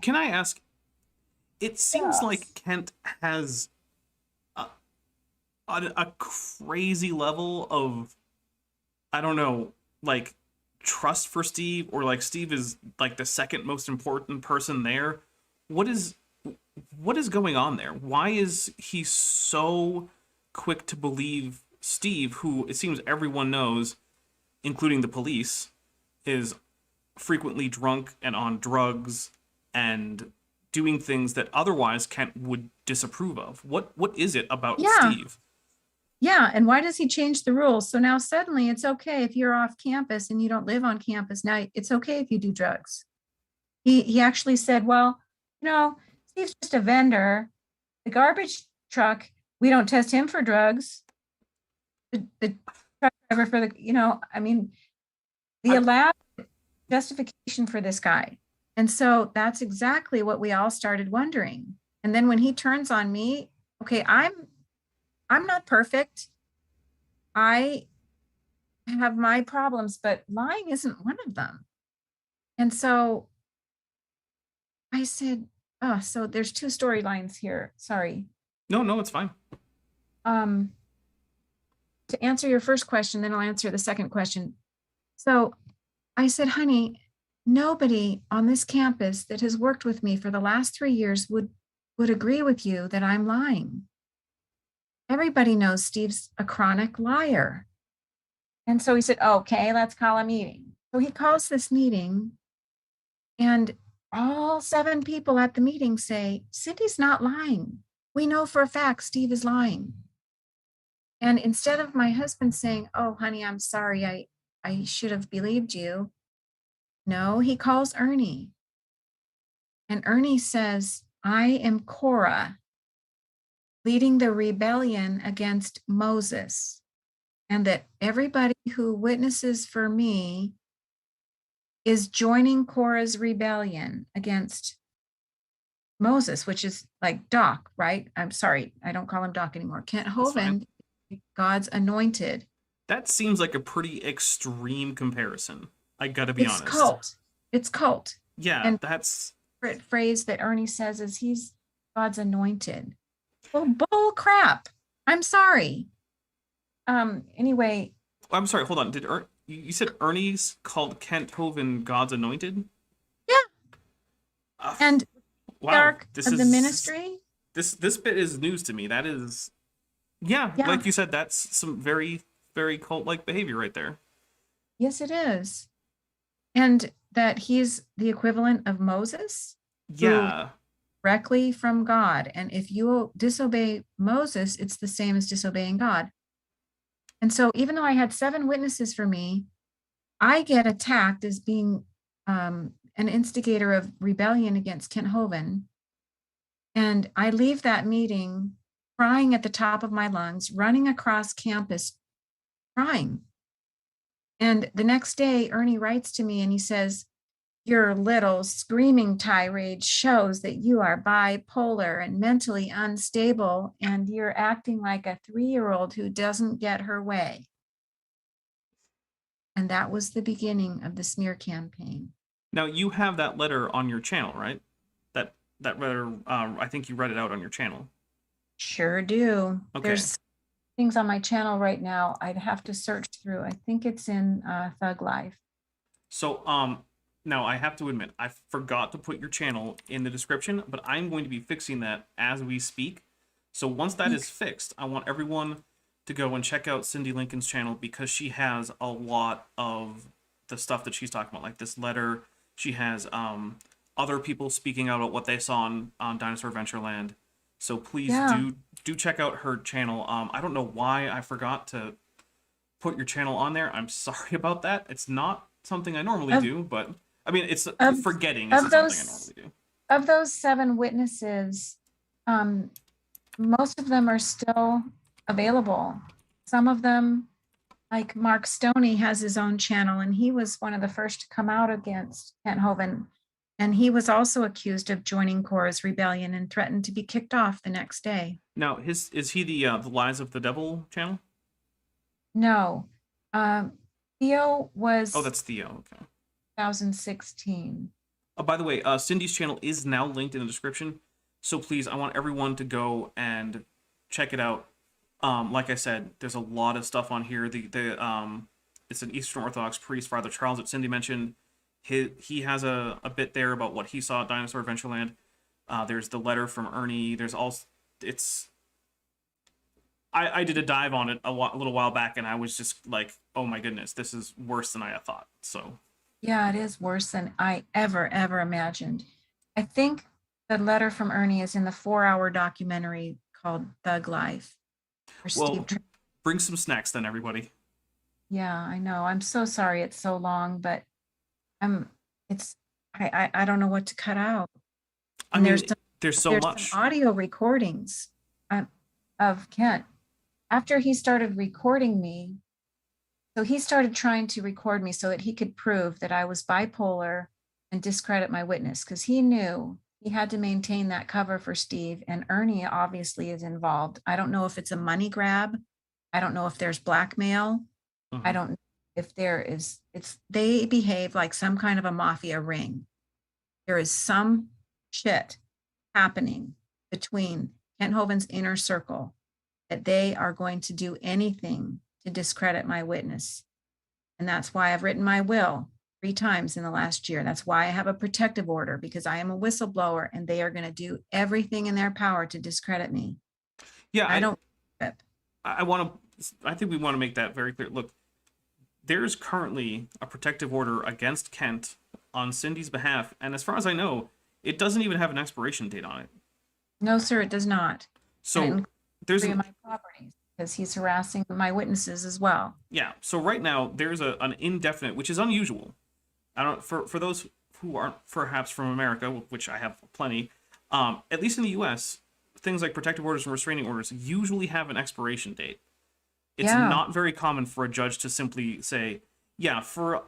Can I ask, it seems like Kent has a crazy level of, I don't know, like trust for Steve, or like Steve is like the second most important person there. What is going on there? Why is he so quick to believe Steve, who it seems everyone knows, including the police, is frequently drunk and on drugs and doing things that otherwise Kent would disapprove of? What is it about Steve? Yeah, and why does he change the rules? So now suddenly it's okay if you're off campus and you don't live on campus. Now it's okay if you do drugs. He actually said, well, Steve's just a vendor. The garbage truck, we don't test him for drugs. The truck driver for the allowed justification for this guy. And so that's exactly what we all started wondering. And then when he turns on me, okay, I'm not perfect. I have my problems, but lying isn't one of them. And so I said, so there's 2 storylines here. Sorry. No, it's fine. To answer your first question, then I'll answer the second question. So I said, honey, nobody on this campus that has worked with me for the last 3 years would agree with you that I'm lying. Everybody knows Steve's a chronic liar. And so he said, okay, let's call a meeting. So he calls this meeting And all 7 people at the meeting say, Cindy's not lying. We know for a fact Steve is lying. And instead of my husband saying, oh, honey, I'm sorry, I should have believed you. No, he calls Ernie. And Ernie says, I am Korah, leading the rebellion against Moses. And that everybody who witnesses for me is joining Korah's rebellion against Moses, which is like Doc, right? I'm sorry, I don't call him Doc anymore. Kent That's fine. Hovind, God's anointed. That seems like a pretty extreme comparison. I gotta be honest. It's cult. Yeah, And that's... favorite phrase that Ernie says is he's God's anointed. Well, bull crap. I'm sorry. Anyway. I'm sorry, hold on. You said Ernie's called Kent Hovind God's anointed? Yeah. And wow, dark of the ministry. This bit is news to me. That is, yeah, like you said, that's some very, very cult-like behavior right there. Yes, it is. And that he's the equivalent of Moses. Yeah. Directly from God. And if you disobey Moses, it's the same as disobeying God. And so even though I had 7 witnesses for me, I get attacked as being an instigator of rebellion against Kent Hovind. And I leave that meeting crying at the top of my lungs, running across campus, crying. And the next day, Ernie writes to me and he says, your little screaming tirade shows that you are bipolar and mentally unstable, and you're acting like a 3-year-old who doesn't get her way. And that was the beginning of the smear campaign. Now, you have that letter on your channel, right? That letter, I think you read it out on your channel. Sure do. Okay. There's things on my channel right now I'd have to search through. I think it's in Thug Life. So, now, I have to admit, I forgot to put your channel in the description, but I'm going to be fixing that as we speak. So once that is fixed, I want everyone to go and check out Cindi Lincoln's channel because she has a lot of the stuff that she's talking about, like this letter. She has other people speaking out about what they saw on Dinosaur Adventureland. So please do check out her channel. I don't know why I forgot to put your channel on there. I'm sorry about that. It's not something I normally do, but... I mean, it's forgetting isn't something I normally do. Of those 7 witnesses, most of them are still available. Some of them, like Mark Stoney, has his own channel, and he was one of the first to come out against Kent Hovind. And he was also accused of joining Korah's rebellion and threatened to be kicked off the next day. Now, is he the Lies of the Devil channel? No. Theo was... Oh, that's Theo, okay. 2016. Oh, by the way, Cindy's channel is now linked in the description, so please, I want everyone to go and check it out. Like I said, there's a lot of stuff on here. It's an Eastern Orthodox priest, Father Charles, that Cindy mentioned. He has a bit there about what he saw at Dinosaur Adventureland. There's the letter from Ernie. There's also... I did a dive on it a little while back, and I was just like, oh my goodness, this is worse than I had thought, so... Yeah, it is worse than I ever imagined. I think the letter from Ernie is in the 4-hour documentary called Thug Life. Well, bring some snacks then, everybody. Yeah, I know. I'm so sorry it's so long, but I don't know what to cut out. I mean, there's so much. Some audio recordings of Kent. After he started recording me, so he started trying to record me so that he could prove that I was bipolar and discredit my witness, because he knew he had to maintain that cover for Steve, and Ernie obviously is involved. I don't know if it's a money grab. I don't know if there's blackmail. I don't know if they behave like some kind of a mafia ring. There is some shit happening between Kent Hovind's inner circle that they are going to do anything to discredit my witness. And that's why I've written my will 3 times in the last year. That's why I have a protective order, because I am a whistleblower and they are going to do everything in their power to discredit me. Yeah, I think we want to make that very clear. Look, there's currently a protective order against Kent on Cindy's behalf, and as far as I know, it doesn't even have an expiration date on it. No, sir, it does not. So And there's three of my properties, because he's harassing my witnesses as well. yeah. So right now there's an indefinite, which is unusual. I don't for those who aren't perhaps from America, which I have plenty. At least in the U.S., things like protective orders and restraining orders usually have an expiration date. It's Yeah. not very common for a judge to simply say, yeah, for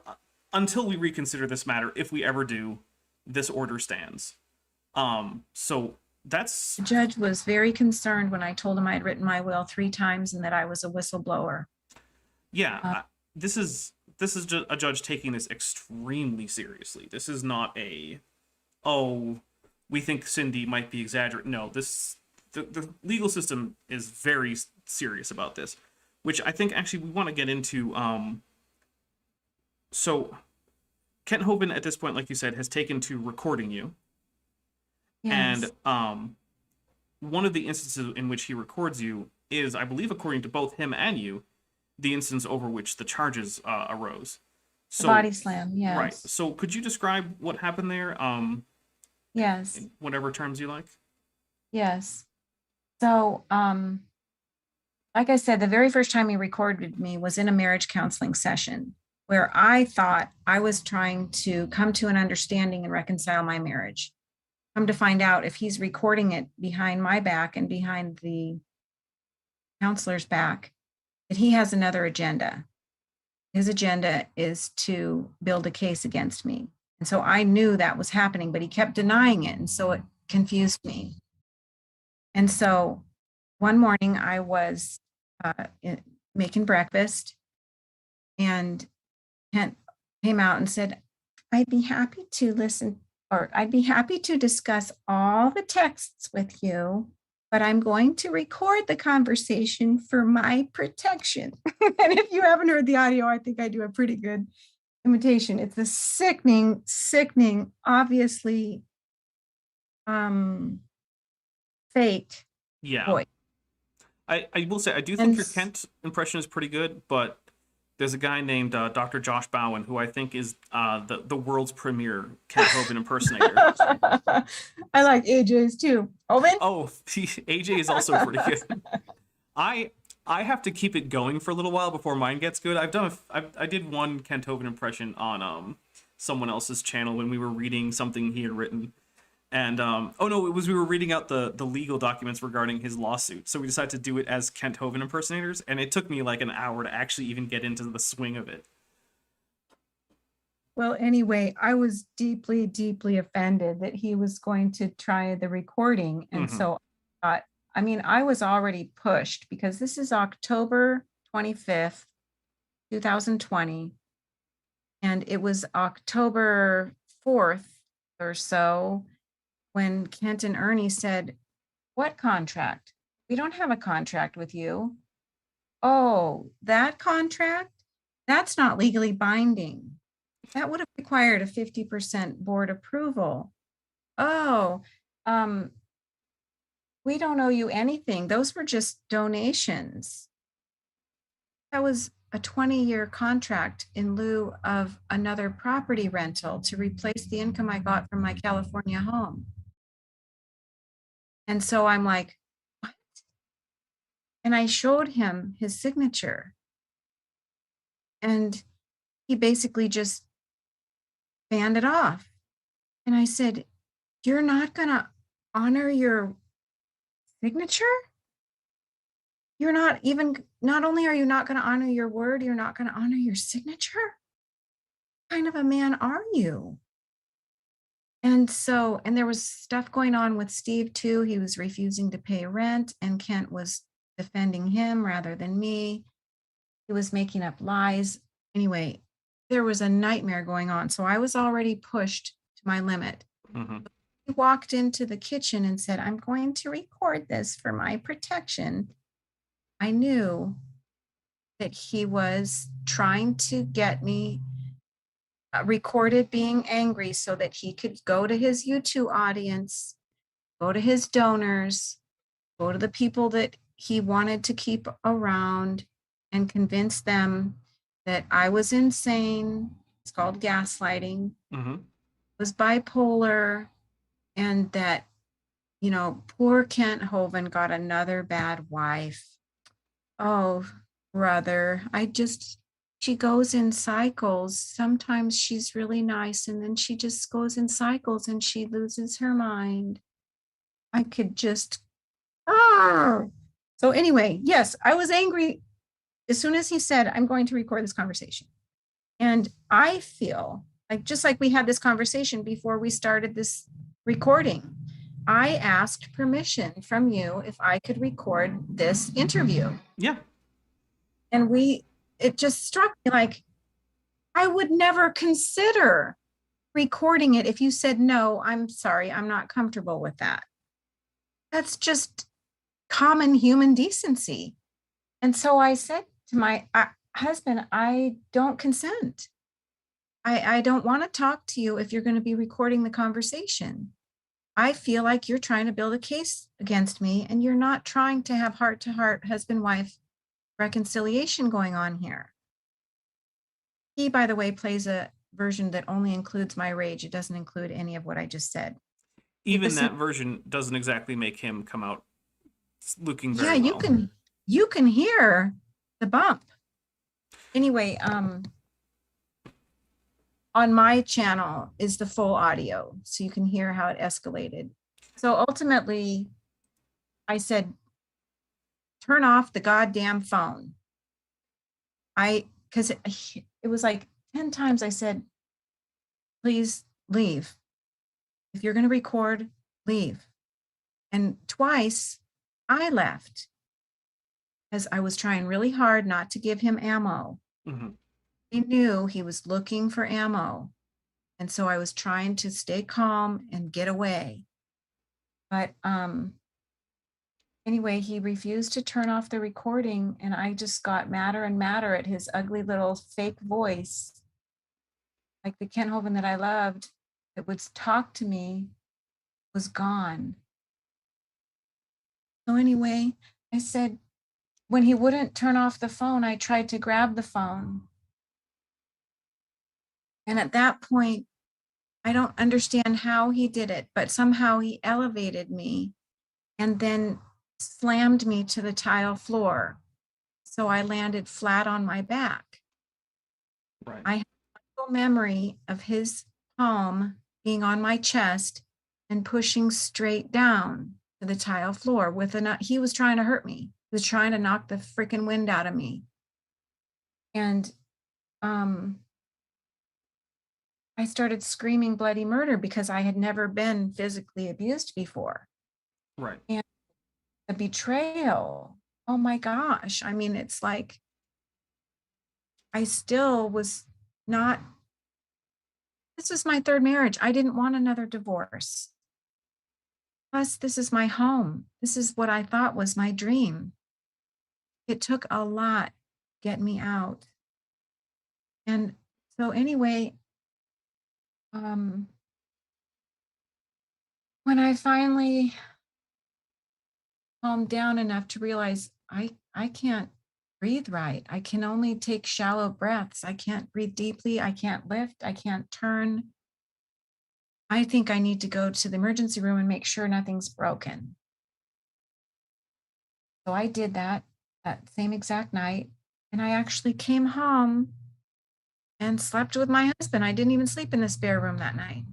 until we reconsider this matter, if we ever do, this order stands. So that's The judge was very concerned when I told him I had written my will 3 times and that I was a whistleblower. yeah. This is just a judge taking this extremely seriously. This is not a, oh, we think Cindy might be exaggerating. No, the legal system is very serious about this, which I think actually we want to get into. So Kent Hovind at this point, like you said, has taken to recording you. Yes. And one of the instances in which he records you is, I believe, according to both him and you, the instance over which the charges arose. The body slam, yes. Right. So could you describe what happened there? Yes. In whatever terms you like. Yes. So, like I said, the very first time he recorded me was in a marriage counseling session where I thought I was trying to come to an understanding and reconcile my marriage. Come to find out, if he's recording it behind my back and behind the counselor's back, that he has another agenda. His agenda is to build a case against me. And so I knew that was happening, but he kept denying it. And so it confused me. And so one morning I was making breakfast, and Kent came out and said, I'd be happy to listen, or I'd be happy to discuss all the texts with you, but I'm going to record the conversation for my protection. And if you haven't heard the audio, I think I do a pretty good imitation. It's a sickening, obviously fake Yeah. voice. I will say, I do think your Kent impression is pretty good, but there's a guy named Dr. Josh Bowen, who I think is the world's premier Kent Hovind impersonator. I like AJ's too. Hovind? Oh, AJ is also pretty good. I have to keep it going for a little while before mine gets good. I did one Kent Hovind impression on someone else's channel when we were reading something he had written. And oh no, we were reading out the legal documents regarding his lawsuit. So we decided to do it as Kent Hovind impersonators, and it took me like an hour to actually even get into the swing of it. Well, anyway, I was deeply, deeply offended that he was going to try the recording. And so I mean, I was already pushed because this is October 25th, 2020. And it was October 4th or so when Kent and Ernie said, what contract? We don't have a contract with you. Oh, that contract? That's not legally binding. That would have required a 50% board approval. Oh, we don't owe you anything. Those were just donations. That was a 20-year contract in lieu of another property rental to replace the income I got from my California home. And so I'm like, what? And I showed him his signature. And he basically just banned it off. And I said, you're not going to honor your signature? You're not only are you not going to honor your word, you're not going to honor your signature? What kind of a man are you? And so, and there was stuff going on with Steve too. He was refusing to pay rent, and Kent was defending him rather than me. He was making up lies. Anyway, there was a nightmare going on. So I was already pushed to my limit. He walked into the kitchen and said, I'm going to record this for my protection. I knew that he was trying to get me recorded being angry so that he could go to his YouTube audience, go to his donors, go to the people that he wanted to keep around and convince them that I was insane. It's called gaslighting. was bipolar, and that, you know, poor Kent Hovind got another bad wife. Oh, brother, she goes in cycles. Sometimes she's really nice, and then she just goes in cycles and she loses her mind. I could just, ah. So anyway, yes, I was angry as soon as he said, I'm going to record this conversation. And I feel like, just like we had this conversation before we started this recording, I asked permission from you if I could record this interview. Yeah. And it just struck me like, I would never consider recording it if you said, no, I'm sorry, I'm not comfortable with that. That's just common human decency. And so I said to my husband, I don't consent. I don't want to talk to you if you're going to be recording the conversation. I feel like you're trying to build a case against me, and you're not trying to have heart-to-heart husband-wife reconciliation going on here. He, by the way, plays a version that only includes my rage. It doesn't include any of what I just said. Even that version doesn't exactly make him come out looking very yeah, well. you can hear the bump. Anyway, on my channel is the full audio, so you can hear how it escalated. So ultimately, I said, turn off the goddamn phone. Because it was like 10 times I said, please leave. If you're going to record, leave. And twice I left because I was trying really hard not to give him ammo. Mm-hmm. He knew he was looking for ammo. And so I was trying to stay calm and get away. But anyway, he refused to turn off the recording, and I just got madder and madder at his ugly little fake voice. Like the Kent Hovind that I loved that would talk to me was gone. So anyway, I said, when he wouldn't turn off the phone, I tried to grab the phone. And at that point, I don't understand how he did it, but somehow he elevated me and then slammed me to the tile floor. So I landed flat on my back. Right. I have a memory of his palm being on my chest and pushing straight down to the tile floor he was trying to hurt me. He was trying to knock the freaking wind out of me. And I started screaming bloody murder because I had never been physically abused before. Right. And the betrayal, oh my gosh. I mean, it's like, I still was not, this was my third marriage. I didn't want another divorce. Plus, this is my home. This is what I thought was my dream. It took a lot to get me out. And so anyway, when I finally calmed down enough to realize I can't breathe right. I can only take shallow breaths. I can't breathe deeply. I can't lift. I can't turn. I think I need to go to the emergency room and make sure nothing's broken. So I did that same exact night. And I actually came home and slept with my husband. I didn't even sleep in the spare room that night.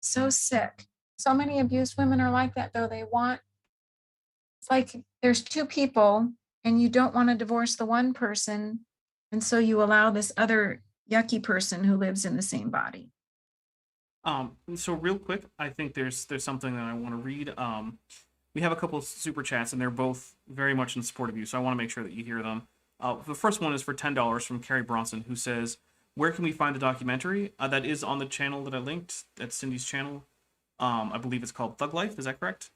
So sick. So many abused women are like that, though. It's like there's two people and you don't want to divorce the one person. And so you allow this other yucky person who lives in the same body. So real quick, I think there's something that I want to read. We have a couple of super chats, and they're both very much in support of you, so I want to make sure that you hear them. The first one is for $10 from Carrie Bronson, who says, where can we find the documentary? That is on the channel that I linked. That's Cindy's channel. I believe it's called Thug Life. Is that correct?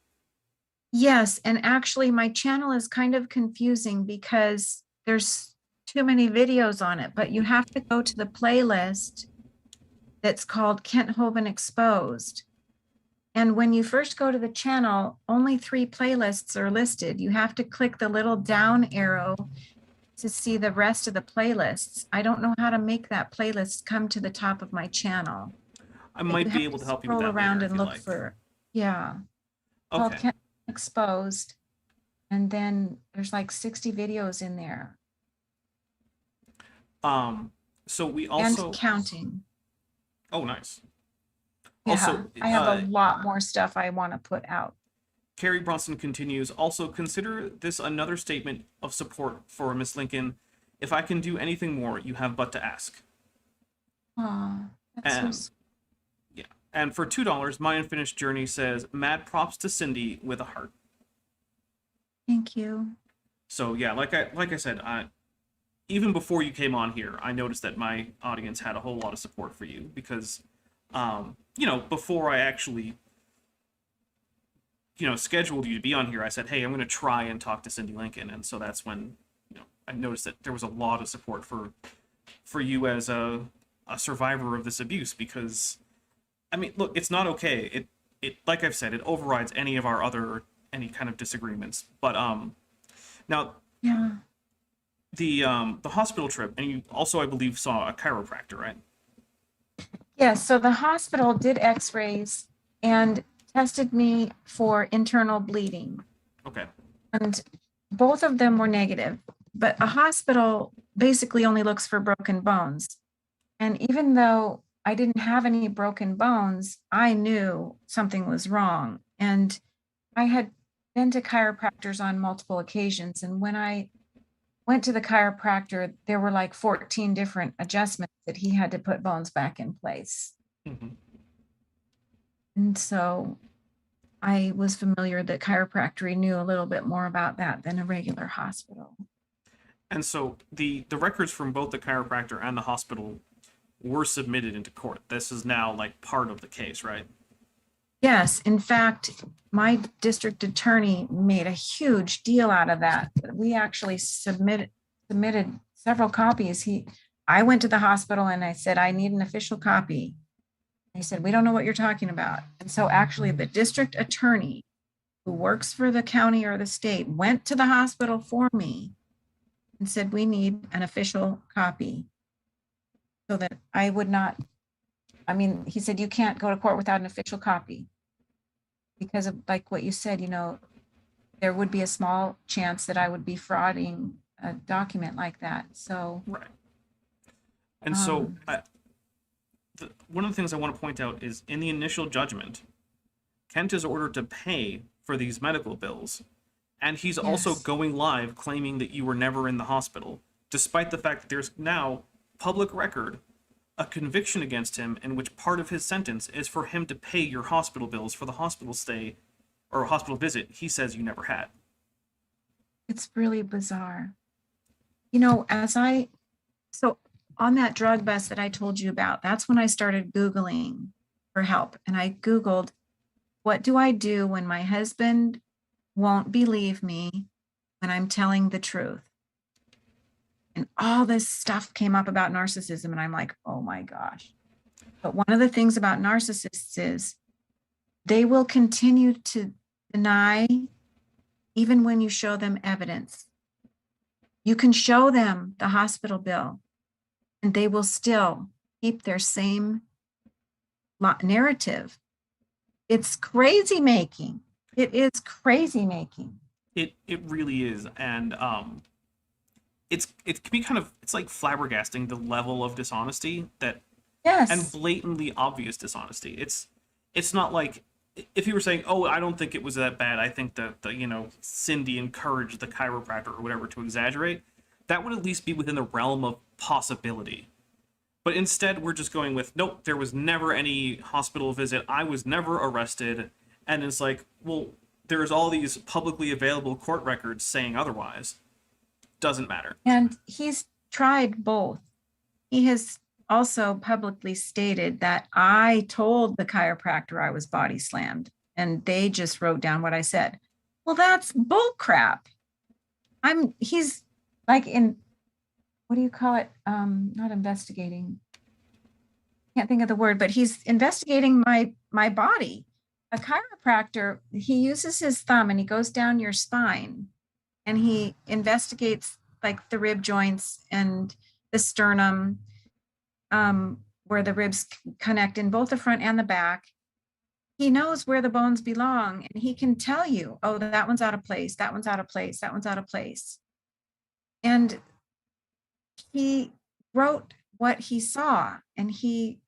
Yes, and actually my channel is kind of confusing because there's too many videos on it, but you have to go to the playlist that's called Kent Hovind Exposed. And when you first go to the channel, only 3 playlists are listed. You have to click the little down arrow, to see the rest of the playlists. I don't know how to make that playlist come to the top of my channel. I But might you be have able to help you with scroll that around later if and you look like. for, yeah. Called Okay. Kent Exposed. And then there's like 60 videos in there So we and also. counting. Oh, nice. Yeah, Also, I have a lot more stuff I want to put out. Carrie Bronson continues, also consider this another statement of support for Miss Lincoln. If I can do anything more, you have but to ask. Oh, that's so And sweet. yeah, and for $2, My Unfinished Journey says, mad props to Cindy with a heart. Thank you. So yeah, like I said, even before you came on here, I noticed that my audience had a whole lot of support for you because, before I actually, scheduled you to be on here, I said, hey, I'm going to try and talk to Cindy Lincoln, and so that's when, I noticed that there was a lot of support for you as a survivor of this abuse because, I mean, look, it's not okay. It like I've said, it overrides any kind of disagreements. But now Yeah. the hospital trip, and you also, I believe, saw a chiropractor, right? Yes, so the hospital did x-rays and tested me for internal bleeding. Okay. And both of them were negative, but a hospital basically only looks for broken bones. And even though I didn't have any broken bones, I knew something was wrong. And I had been to chiropractors on multiple occasions. And when I went to the chiropractor, there were like 14 different adjustments that he had to put bones back in place. Mm-hmm. And so I was familiar that chiropractic knew a little bit more about that than a regular hospital. And so the records from both the chiropractor and the hospital were submitted into court. This is now like part of the case, right? Yes, in fact, my district attorney made a huge deal out of that. We actually submitted several copies. I went to the hospital and I said, I need an official copy. They said, we don't know what you're talking about. And so actually the district attorney who works for the county or the state went to the hospital for me and said, we need an official copy so that I would not, he said, you can't go to court without an official copy because of like what you said, there would be a small chance that I would be frauding a document like that. So, right. And so one of the things I want to point out is in the initial judgment, Kent is ordered to pay for these medical bills. And he's also going live claiming that you were never in the hospital, despite the fact that there's now public record, a conviction against him in which part of his sentence is for him to pay your hospital bills for the hospital stay or hospital visit he says you never had. It's really bizarre. So on that drug bust that I told you about, that's when I started Googling for help. And I Googled, what do I do when my husband won't believe me when I'm telling the truth? And all this stuff came up about narcissism. And I'm like, oh my gosh. But one of the things about narcissists is they will continue to deny even when you show them evidence. You can show them the hospital bill and they will still keep their same narrative. It's crazy making. It is crazy making. It really is. And it can be it's like flabbergasting the level of dishonesty that and blatantly obvious dishonesty. It's not like if you were saying, oh, I don't think it was that bad, I think that Cindy encouraged the chiropractor or whatever to exaggerate, that would at least be within the realm of possibility. But instead we're just going with, nope, there was never any hospital visit, I was never arrested. And it's like, well, there's all these publicly available court records saying otherwise. Doesn't matter. And he's tried both. He has also publicly stated that I told the chiropractor I was body slammed and they just wrote down what I said. Well, that's bull crap. He's like what do you call it? Not investigating. Can't think of the word, but he's investigating my body. A chiropractor, he uses his thumb and he goes down your spine and he investigates like the rib joints and the sternum, where the ribs connect in both the front and the back. He knows where the bones belong, and he can tell you, oh, that one's out of place, that one's out of place, that one's out of place. And he wrote what he saw, and he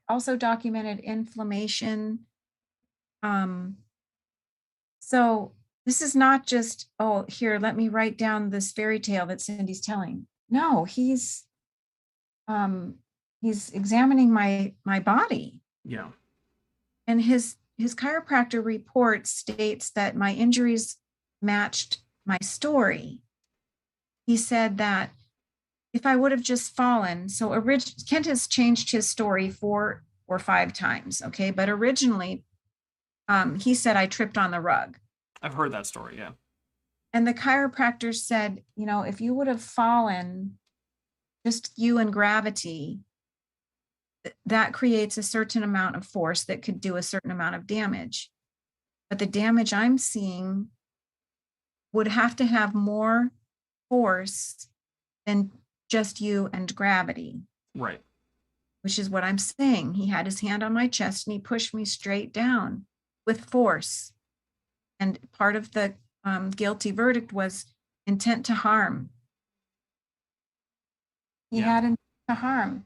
also documented inflammation. So this is not just, oh, here, let me write down this fairy tale that Cindy's telling. No, he's examining my body. Yeah. And his chiropractor report states that my injuries matched my story. He said that if I would have just fallen, so Kent has changed his story 4 or 5 times, okay? But originally, he said I tripped on the rug. I've heard that story, yeah. And the chiropractor said, you know, if you would have fallen, just you and gravity, that creates a certain amount of force that could do a certain amount of damage. But the damage I'm seeing would have to have more force than just you and gravity. Right. Which is what I'm saying. He had his hand on my chest and he pushed me straight down with force. And part of the guilty verdict was intent to harm. He had intent to harm.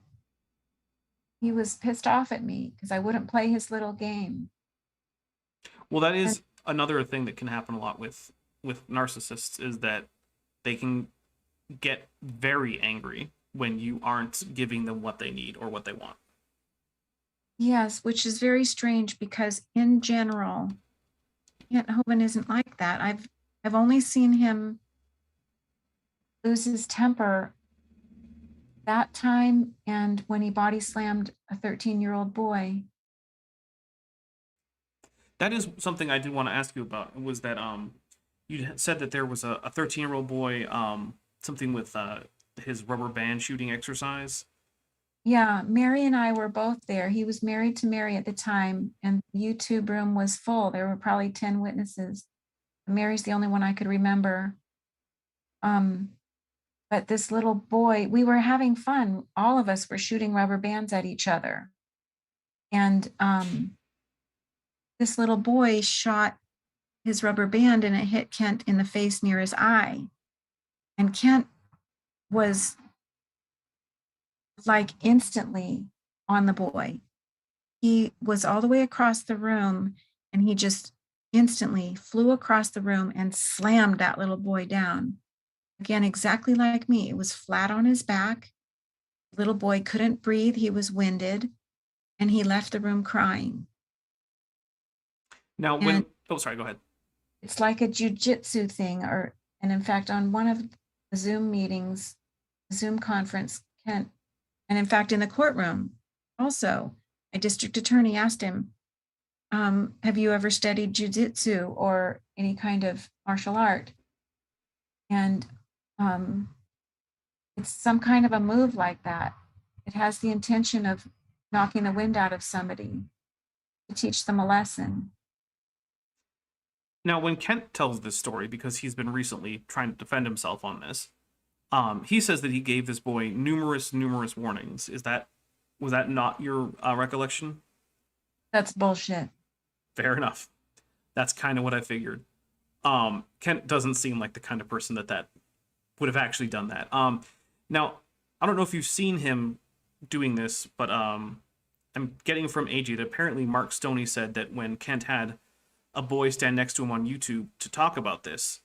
He was pissed off at me because I wouldn't play his little game. Well, that is another thing that can happen a lot with narcissists, is that they can get very angry when you aren't giving them what they need or what they want. Yes, which is very strange because in general, Hovind isn't like that. I've only seen him lose his temper that time and when he body slammed a 13-year-old boy. That is something I did want to ask you about, was that you said that there was a 13-year-old boy, something with his rubber band shooting exercise. Yeah, Mary and I were both there. He was married to Mary at the time, and the YouTube room was full. There were probably 10 witnesses. Mary's the only one I could remember. But this little boy, we were having fun. All of us were shooting rubber bands at each other. And this little boy shot his rubber band and it hit Kent in the face near his eye. And Kent was like instantly on the boy. He was all the way across the room and he just instantly flew across the room and slammed that little boy down. Again, exactly like me. It was flat on his back. Little boy couldn't breathe. He was winded and he left the room crying. Now, when, oh, sorry, go ahead. It's like a jujitsu thing, and in fact, on one of the Zoom meetings, Zoom conference, Kent, and in fact, in the courtroom also, a district attorney asked him, have you ever studied jujitsu or any kind of martial art? And it's some kind of a move like that. It has the intention of knocking the wind out of somebody to teach them a lesson. Now, when Kent tells this story, because he's been recently trying to defend himself on this, he says that he gave this boy numerous warnings. Was that not your recollection? That's bullshit. Fair enough. That's kind of what I figured. Kent doesn't seem like the kind of person that would have actually done that. Now, I don't know if you've seen him doing this, but I'm getting from AJ that apparently Mark Stoney said that when Kent had a boy stand next to him on YouTube to talk about this,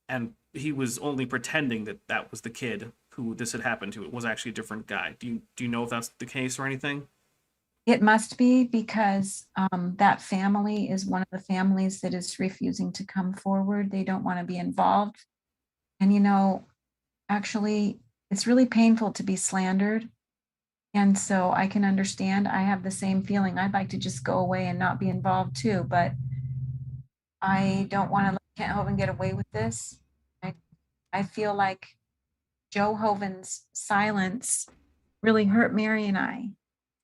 and he was only pretending that was the kid who this had happened to. It was actually a different guy. Do you know if that's the case or anything? It must be, because that family is one of the families that is refusing to come forward. They don't want to be involved. And, actually, it's really painful to be slandered. And so I can understand. I have the same feeling. I'd like to just go away and not be involved too, but I don't want to let Kent Hovind get away with this. I feel like Joe Hovind's silence really hurt Mary and I.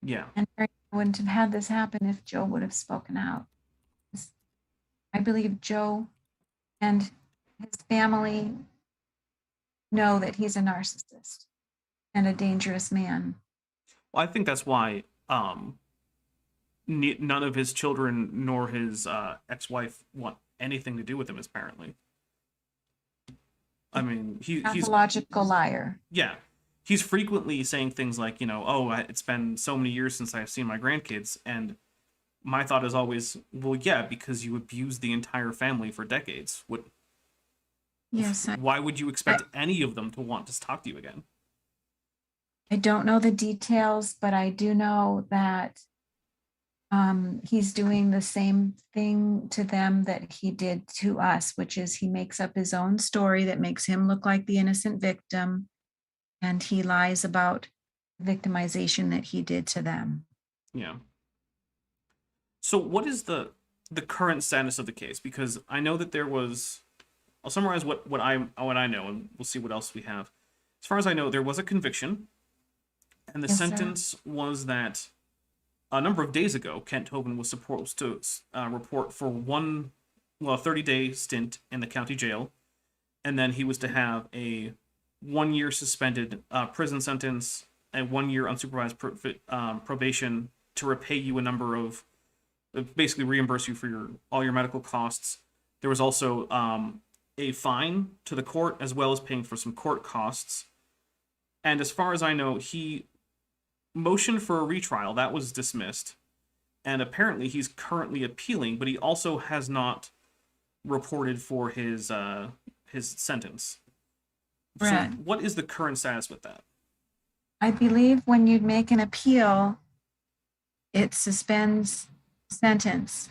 Yeah. And Mary wouldn't have had this happen if Joe would have spoken out. I believe Joe and his family know that he's a narcissist and a dangerous man. Well, I think that's why none of his children nor his ex-wife want anything to do with him. Apparently, I mean, he's Pathological liar. yeah, he's frequently saying things like, oh, it's been so many years since I've seen my grandkids, and my thought is always, well, yeah, because you abused the entire family for decades. Yes, Why would you expect any of them to want to talk to you again? I don't know the details, but I do know that he's doing the same thing to them that he did to us, which is he makes up his own story that makes him look like the innocent victim, and he lies about victimization that he did to them. Yeah. So what is the current status of the case? Because I know that there was, I'll summarize what I know, and we'll see what else we have. As far as I know, there was a conviction, and the Yes, sir. sentence was that a number of days ago, Kent Hovind was supposed to report for a 30-day stint in the county jail, and then he was to have a 1-year suspended prison sentence, a 1-year unsupervised probation to repay you a number of, basically reimburse you for all your medical costs. There was also a fine to the court, as well as paying for some court costs. And as far as I know, he motioned for a retrial. That was dismissed. And apparently he's currently appealing, but he also has not reported for his sentence. Brett. So what is the current status with that? I believe when you make an appeal, it suspends sentence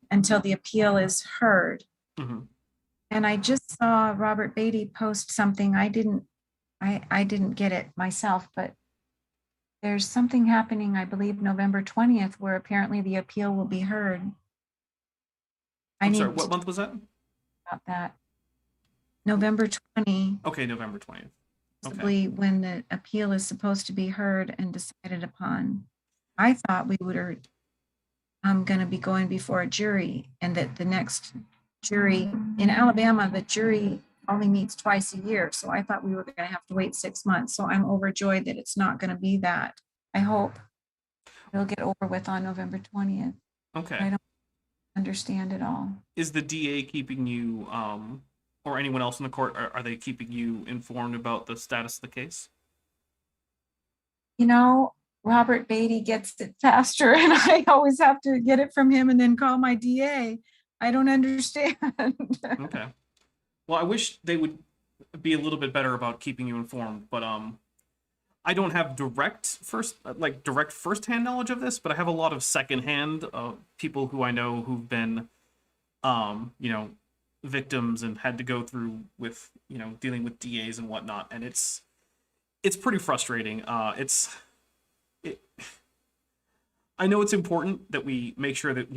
until the appeal is heard. Mm-hmm. And I just saw Robert Beatty post something. I didn't get it myself, but there's something happening, I believe, November 20th, where apparently the appeal will be heard. I'm sorry, what month was that? About that. November 20. Okay, November 20th. Possibly when the appeal is supposed to be heard and decided upon. I thought we were going to be going before a jury, and that the next jury in Alabama, the jury only meets twice a year. So I thought we were going to have to wait 6 months. So I'm overjoyed that it's not going to be that. I hope it'll get over with on November 20th. Okay. I don't understand it all. Is the DA keeping you, or anyone else in the court, are they keeping you informed about the status of the case? Robert Beatty gets it faster, and I always have to get it from him and then call my DA. I don't understand. Okay. Well, I wish they would be a little bit better about keeping you informed, but I don't have direct first-hand knowledge of this, but I have a lot of secondhand people who I know who've been, victims and had to go through with, dealing with DAs and whatnot, and it's pretty frustrating. I know it's important that we make sure that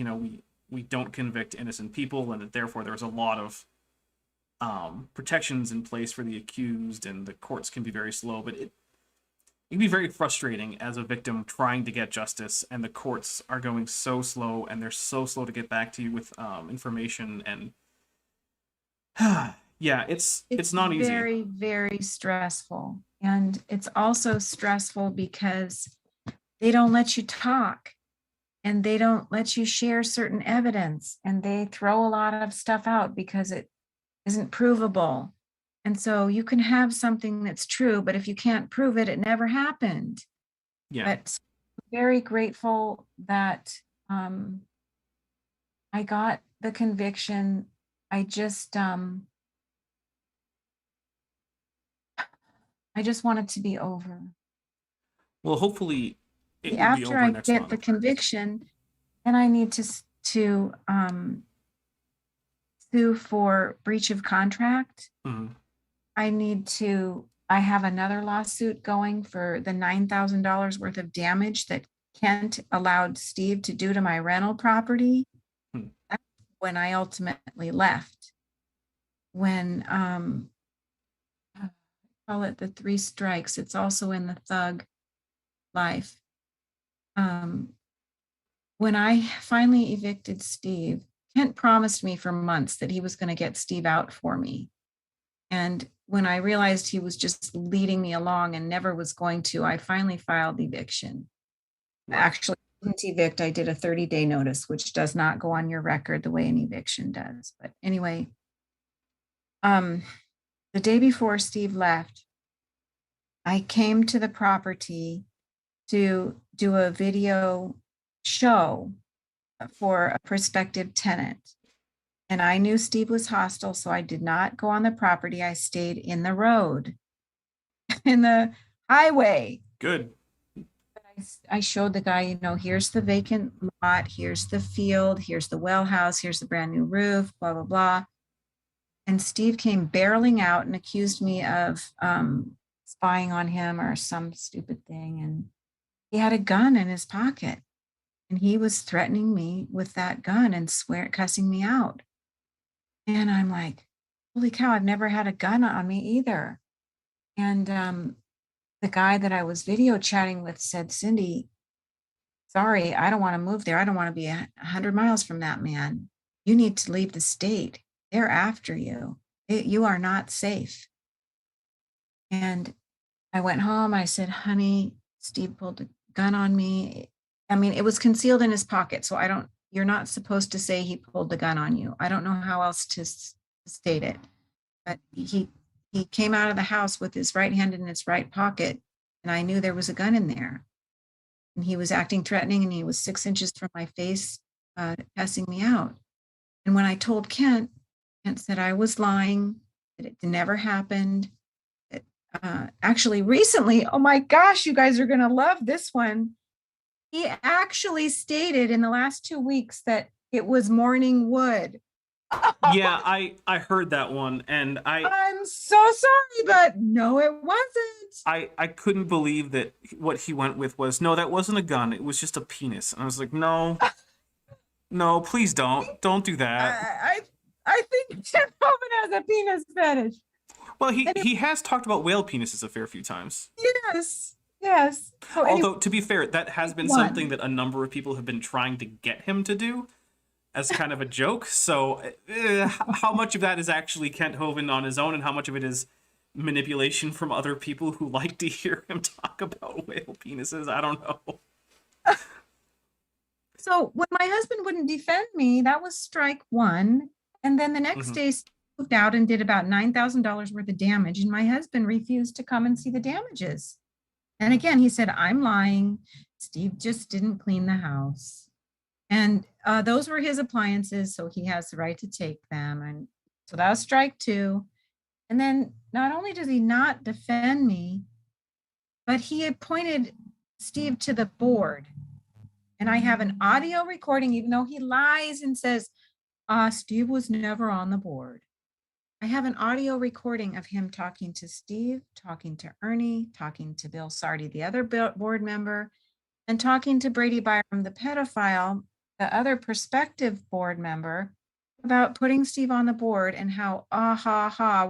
we don't convict innocent people, and that therefore there's a lot of protections in place for the accused, and the courts can be very slow, but it can be very frustrating as a victim trying to get justice, and the courts are going so slow, and they're so slow to get back to you with information, and yeah, it's not easy. Very, very stressful. And it's also stressful because they don't let you talk, and they don't let you share certain evidence, and they throw a lot of stuff out because it isn't provable. And so you can have something that's true, but if you can't prove it, it never happened. Yeah. But very grateful that I got the conviction. I just want it to be over. Well, hopefully it will be After over I next get month. the conviction, then I need to sue for breach of contract. Mhm. I have another lawsuit going for the $9,000 worth of damage that Kent allowed Steve to do to my rental property. Hmm. That's when I ultimately left. When I call it the 3 strikes. It's also in the thug life. When I finally evicted Steve, Kent promised me for months that he was going to get Steve out for me. And when I realized he was just leading me along and never was going to, I finally filed eviction. Right. Actually, I didn't evict. I did a 30-day notice, which does not go on your record the way an eviction does. But anyway, the day before Steve left, I came to the property to do a video show for a prospective tenant. And I knew Steve was hostile, so I did not go on the property. I stayed in the road, in the highway. Good. I showed the guy, you know, here's the vacant lot, here's the field, here's the well house, here's the brand new roof, blah, blah, blah. And Steve came barreling out and accused me of spying on him or some stupid thing. And he had a gun in his pocket. And he was threatening me with that gun and cussing me out. And I'm like, holy cow, I've never had a gun on me either. And the guy that I was video chatting with said, Cindi, sorry, I don't want to move there. I don't want to be 100 miles from that man. You need to leave the state. They're after you. You are not safe. And I went home. I said, honey, Steve pulled a gun on me. I mean, it was concealed in his pocket. So you're not supposed to say he pulled the gun on you. I don't know how else to state it. But he came out of the house with his right hand in his right pocket. And I knew there was a gun in there. And he was acting threatening and he was 6 inches from my face, cussing me out. And when I told Kent said I was lying, that it never happened. Actually, recently, oh my gosh, you guys are going to love this one. He actually stated in the last 2 weeks that it was morning wood. Yeah, I heard that one, and I'm so sorry, but no, it wasn't. I couldn't believe that what he went with was, no, that wasn't a gun, it was just a penis. And I was like, no, no, please don't do that. I think Tim Hovind has a penis fetish. Well, he has talked about whale penises a fair few times. Yes. So although, to be fair, that has been something that a number of people have been trying to get him to do as kind of a joke. So how much of that is actually Kent Hovind on his own and how much of it is manipulation from other people who like to hear him talk about whale penises? I don't know. So when my husband wouldn't defend me, that was strike one. And then the next day, Steve moved out and did about $9,000 worth of damage. And my husband refused to come and see the damages. And again, he said, I'm lying. Steve just didn't clean the house. And those were his appliances, so he has the right to take them. And so that was strike two. And then not only does he not defend me, but he appointed Steve to the board. And I have an audio recording, even though he lies and says, Steve was never on the board. I have an audio recording of him talking to Steve, talking to Ernie, talking to Bill Sardi, the other board member, and talking to Brady Byram, the pedophile, the other prospective board member, about putting Steve on the board and how,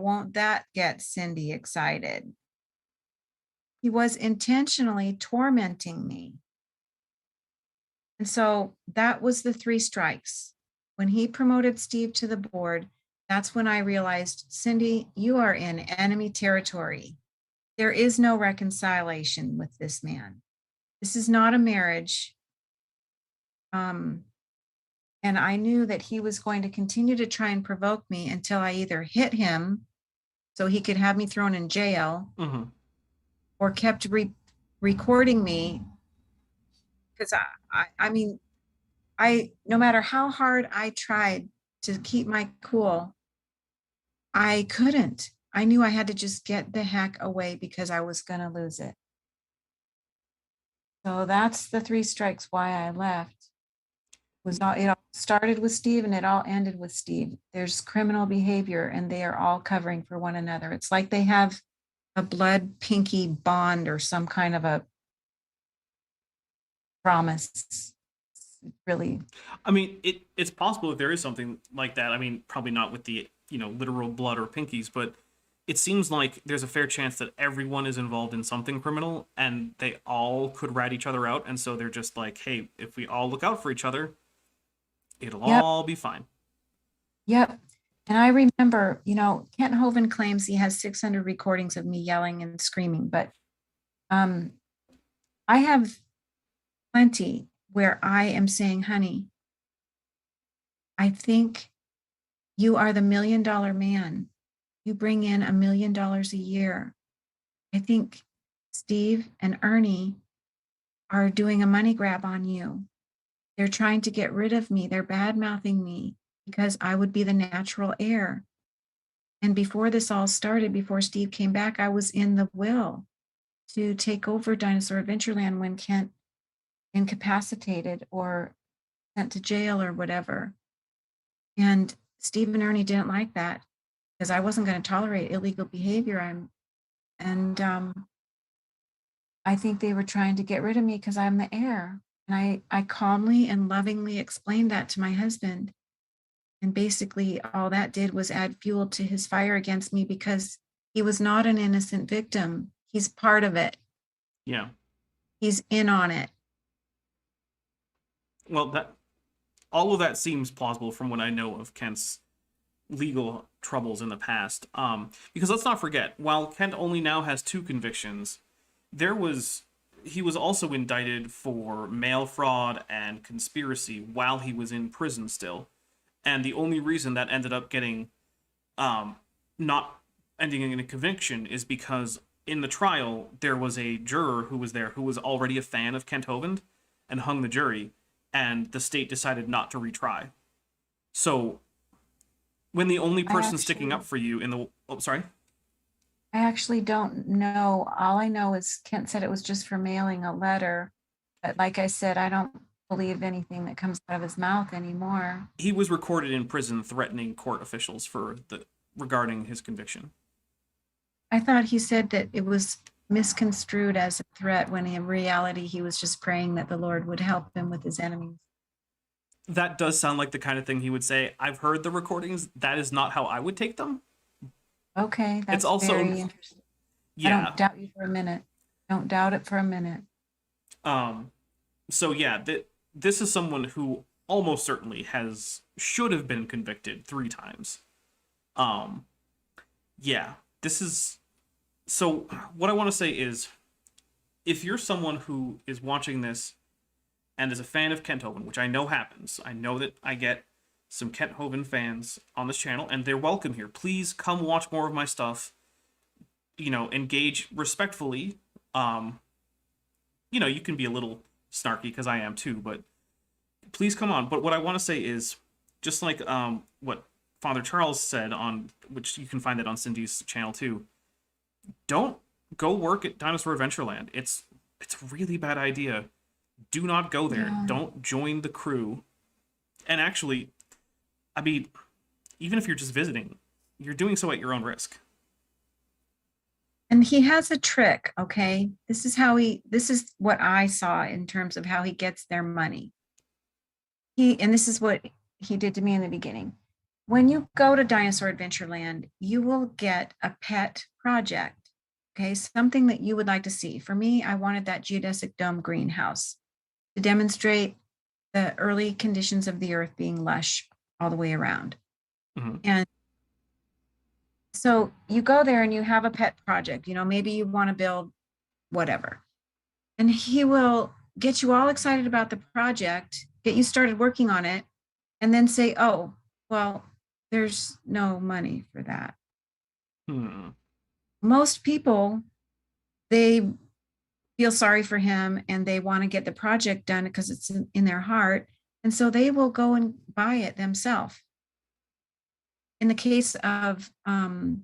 won't that get Cindi excited? He was intentionally tormenting me. And so that was the 3 strikes. When he promoted Steve to the board, that's when I realized, Cindi, you are in enemy territory. There is no reconciliation with this man. This is not a marriage. And I knew that he was going to continue to try and provoke me until I either hit him so he could have me thrown in jail or kept recording me. Because I mean, no matter how hard I tried to keep my cool, I couldn't. I knew I had to just get the heck away because I was going to lose it. So that's the 3 strikes why I left. It all started with Steve and it all ended with Steve. There's criminal behavior and they are all covering for one another. It's like they have a blood pinky bond or some kind of a promise. Really, I mean, it's possible if there is something like that. I mean, probably not with the literal blood or pinkies, but it seems like there's a fair chance that everyone is involved in something criminal and they all could rat each other out. And so they're just like, hey, if we all look out for each other, it'll all be fine. Yep. And I remember, Kent Hovind claims he has 600 recordings of me yelling and screaming, but I have plenty where I am saying, honey, I think you are the $1 million man. You bring in $1 million a year. I think Steve and Ernie are doing a money grab on you. They're trying to get rid of me. They're bad mouthing me because I would be the natural heir. And before this all started, before Steve came back, I was in the will to take over Dinosaur Adventureland when Kent incapacitated or sent to jail or whatever. And Steve and Ernie didn't like that because I wasn't going to tolerate illegal behavior. I think they were trying to get rid of me because I'm the heir. And I calmly and lovingly explained that to my husband. And basically all that did was add fuel to his fire against me because he was not an innocent victim. He's part of it. Yeah. He's in on it. Well, all of that seems plausible from what I know of Kent's legal troubles in the past. Because let's not forget, while Kent only now has 2 convictions, he was also indicted for mail fraud and conspiracy while he was in prison still. And the only reason that ended up getting not ending in a conviction is because in the trial there was a juror who was there who was already a fan of Kent Hovind and hung the jury, and the state decided not to retry. So when the only person sticking up for you in the I actually don't know. All I know is Kent said it was just for mailing a letter. But like I said, I don't believe anything that comes out of his mouth anymore. He was recorded in prison threatening court officials regarding his conviction. I thought he said that it was misconstrued as a threat when in reality he was just praying that the Lord would help him with his enemies. That does sound like the kind of thing he would say. I've heard the recordings. That is not how I would take them. Okay, that's It's also very interesting. Yeah. I don't doubt you for a minute. Don't doubt it for a minute. So yeah, this is someone who almost certainly should have been convicted 3 times. Yeah, this is. So what I want to say is, if you're someone who is watching this and is a fan of Kent Hovind, which I know happens, I know that I get some Kent Hovind fans on this channel, and they're welcome here. Please come watch more of my stuff. Engage respectfully. You can be a little snarky because I am too, but please come on. But what I want to say is, just like what Father Charles said on, which you can find that on Cindy's channel too, don't go work at Dinosaur Adventureland. It's a really bad idea. Do not go there. Yeah. Don't join the crew. And actually, I mean, even if you're just visiting, you're doing so at your own risk. And he has a trick, okay? This is what I saw in terms of how he gets their money. And this is what he did to me in the beginning. When you go to Dinosaur Adventureland, you will get a pet project, okay? Something that you would like to see. For me, I wanted that geodesic dome greenhouse to demonstrate the early conditions of the earth being lush all the way around. Mm-hmm. And so you go there and you have a pet project, maybe you want to build whatever. And he will get you all excited about the project, get you started working on it, and then say, oh, well, there's no money for that. Most people, they feel sorry for him and they want to get the project done because it's in their heart. And so they will go and buy it themselves. In the case of some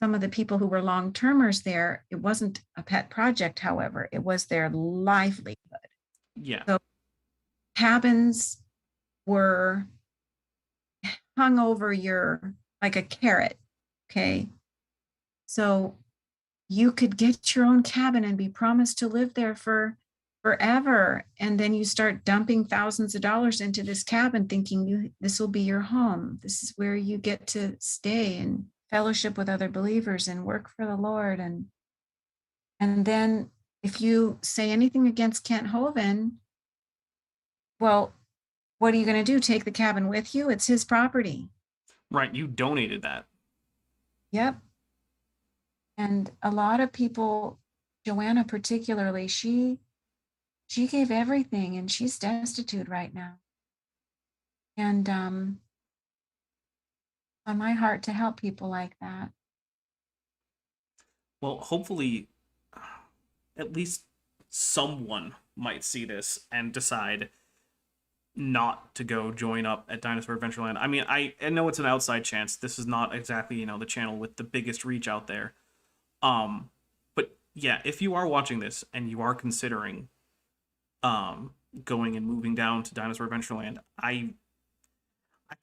of the people who were long-termers there, it wasn't a pet project, however, it was their livelihood. Yeah. So cabins were hung over like a carrot, okay? So you could get your own cabin and be promised to live there forever. And then you start dumping thousands of dollars into this cabin thinking this will be your home. This is where you get to stay and fellowship with other believers and work for the Lord. And then if you say anything against Kent Hovind, well, what are you going to do? Take the cabin with you? It's his property. Right, you donated that. Yep. And a lot of people, Joanna particularly, she gave everything and she's destitute right now. And on my heart to help people like that. Well, hopefully, at least someone might see this and decide not to go join up at Dinosaur Adventureland. I mean, I know it's an outside chance. This is not exactly, you know, the channel with the biggest reach out there. But yeah, if you are watching this and you are considering going and moving down to Dinosaur Adventureland, I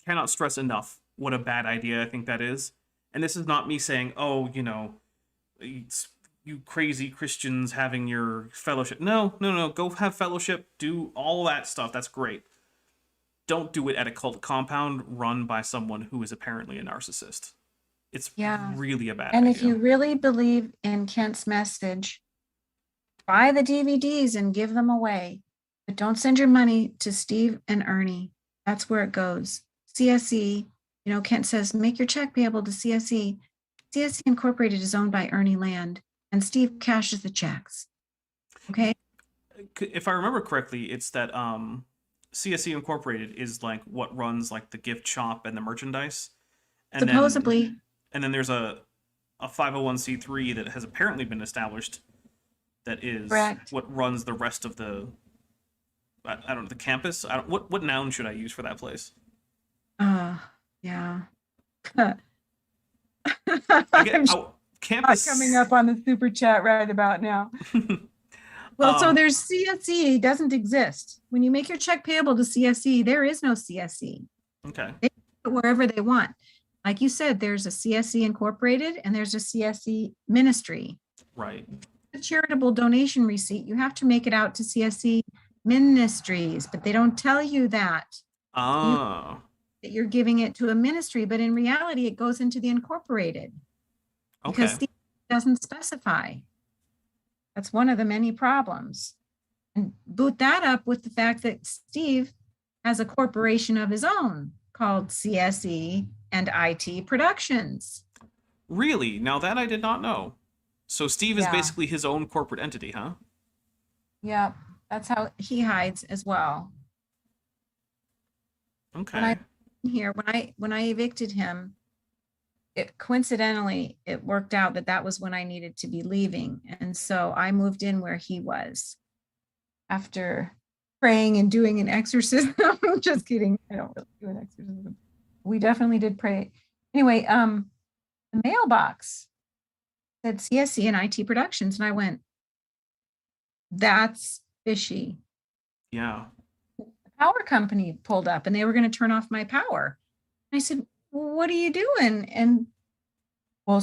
cannot stress enough what a bad idea I think that is. And this is not me saying, oh, you know, it's you crazy Christians having your fellowship. No. Go have fellowship. Do all that stuff. That's great. Don't do it at a cult compound run by someone who is apparently a narcissist. It's really a bad idea. And if you really believe in Kent's message, buy the DVDs and give them away. But don't send your money to Steve and Ernie. That's where it goes. CSE, you know, Kent says, make your check payable to CSE. CSE Incorporated is owned by Ernie Land, and Steve cashes the checks. Okay? If I remember correctly, it's that CSE Incorporated is like what runs like the gift shop and the merchandise. And supposedly. And then there's a 501c3 that has apparently been established that is Correct. what runs the rest of the, I don't know, the campus. What noun should I use for that place? Yeah. Campus coming up on the super chat right about now. Well, so there's CSE doesn't exist. When you make your check payable to CSE, there is no CSE. Okay. They put it wherever they want. Like you said, there's a CSE Incorporated and there's a CSE Ministry. Right. A charitable donation receipt, you have to make it out to CSE Ministries, but they don't tell you that. Oh. That you're giving it to a ministry, but in reality, it goes into the Incorporated. Okay. Because Steve doesn't specify. That's one of the many problems. And boot that up with the fact that Steve has a corporation of his own called CSE and IT Productions. Really? Now that I did not know. So Steve is basically his own corporate entity, huh? Yeah, that's how he hides as well. Okay. When I evicted him, coincidentally, it worked out that was when I needed to be leaving. And so I moved in where he was after praying and doing an exorcism. Just kidding. I don't really do an exorcism. We definitely did pray. Anyway, the mailbox said CSE and IT Productions. And I went, that's fishy. Yeah. The power company pulled up and they were going to turn off my power. I said, what are you doing? And well,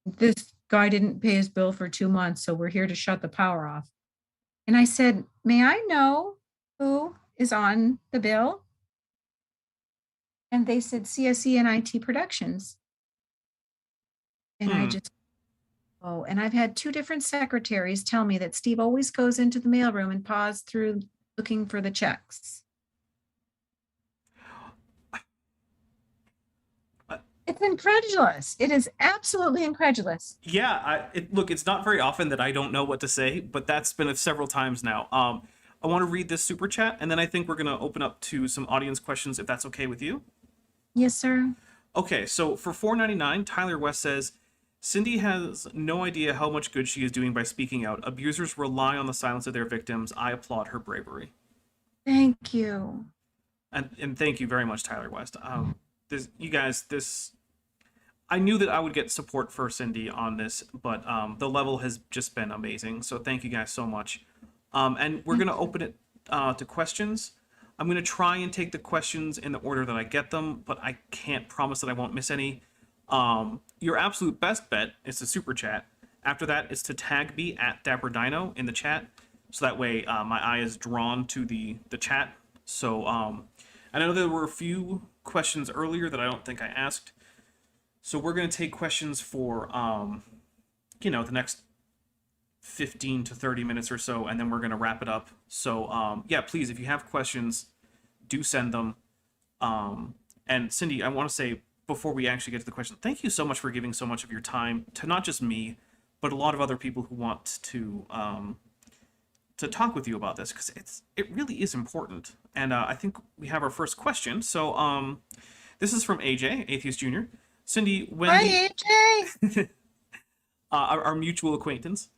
this guy didn't pay his bill for 2 months, so we're here to shut the power off. And I said, may I know who is on the bill? And they said CSE and IT Productions. And I just, and I've had 2 different secretaries tell me that Steve always goes into the mailroom and paws through looking for the checks. It's incredulous. It is absolutely incredulous. Yeah, look, it's not very often that I don't know what to say, but that's been several times now. I want to read this super chat, and then I think we're going to open up to some audience questions, if that's okay with you. Yes, sir. Okay, so for $4.99, Tyler West says, Cindi has no idea how much good she is doing by speaking out. Abusers rely on the silence of their victims. I applaud her bravery. Thank you. And thank you very much, Tyler West. I knew that I would get support for Cindi on this, but the level has just been amazing. So thank you guys so much. And we're going to open it to questions. I'm going to try and take the questions in the order that I get them, but I can't promise that I won't miss any. Your absolute best bet is to super chat. After that, it's to tag me at DapperDino in the chat. So that way my eye is drawn to the chat. So I know there were a few questions earlier that I don't think I asked. So we're going to take questions for, the next 15 to 30 minutes or so, and then we're going to wrap it up. So, yeah, please, if you have questions, do send them. And Cindi, I want to say before we actually get to the question, thank you so much for giving so much of your time to not just me, but a lot of other people who want to talk with you about this, because it really is important. And I think we have our first question. So this is from AJ, Atheist Jr. Cindi, when Hi, AJ. our mutual acquaintance,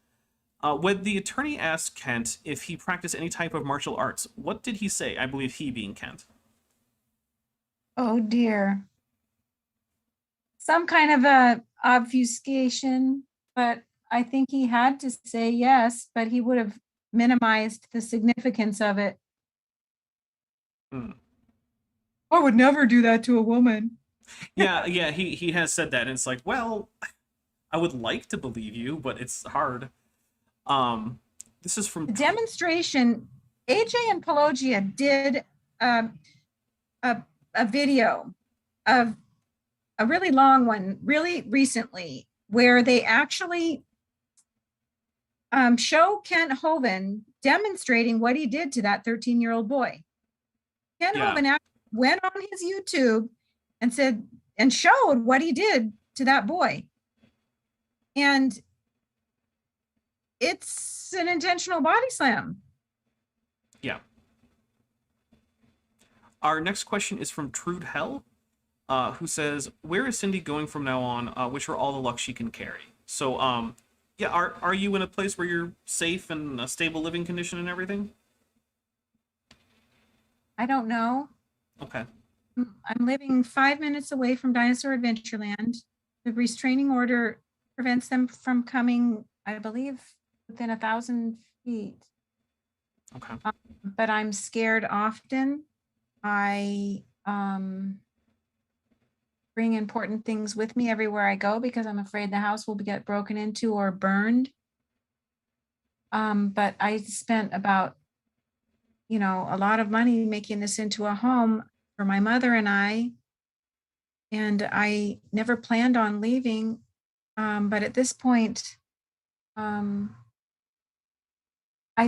when the attorney asked Kent if he practiced any type of martial arts, what did he say? I believe he being Kent. Oh dear. Some kind of a obfuscation, but I think he had to say yes, but he would have minimized the significance of it. Hmm. I would never do that to a woman. Yeah, he has said that, and it's like, well, I would like to believe you, but it's hard. This is from The demonstration, AJ and Pelagia did a video of a really long one, really recently, where they actually show Kent Hovind demonstrating what he did to that 13-year-old boy. Kent Hovind actually went on his YouTube and said and showed what he did to that boy. And it's an intentional body slam. Yeah. Our next question is from Trude Hell, who says, "Where is Cindi going from now on? Which are all the luck she can carry?" So, yeah, are you in a place where you're safe and a stable living condition and everything? I don't know. Okay. I'm living 5 minutes away from Dinosaur Adventureland. The restraining order prevents them from coming, I believe, within 1,000 feet. Okay. But I'm scared often. I bring important things with me everywhere I go because I'm afraid the house will get broken into or burned. But I spent about, a lot of money making this into a home for my mother and I never planned on leaving. But at this point, I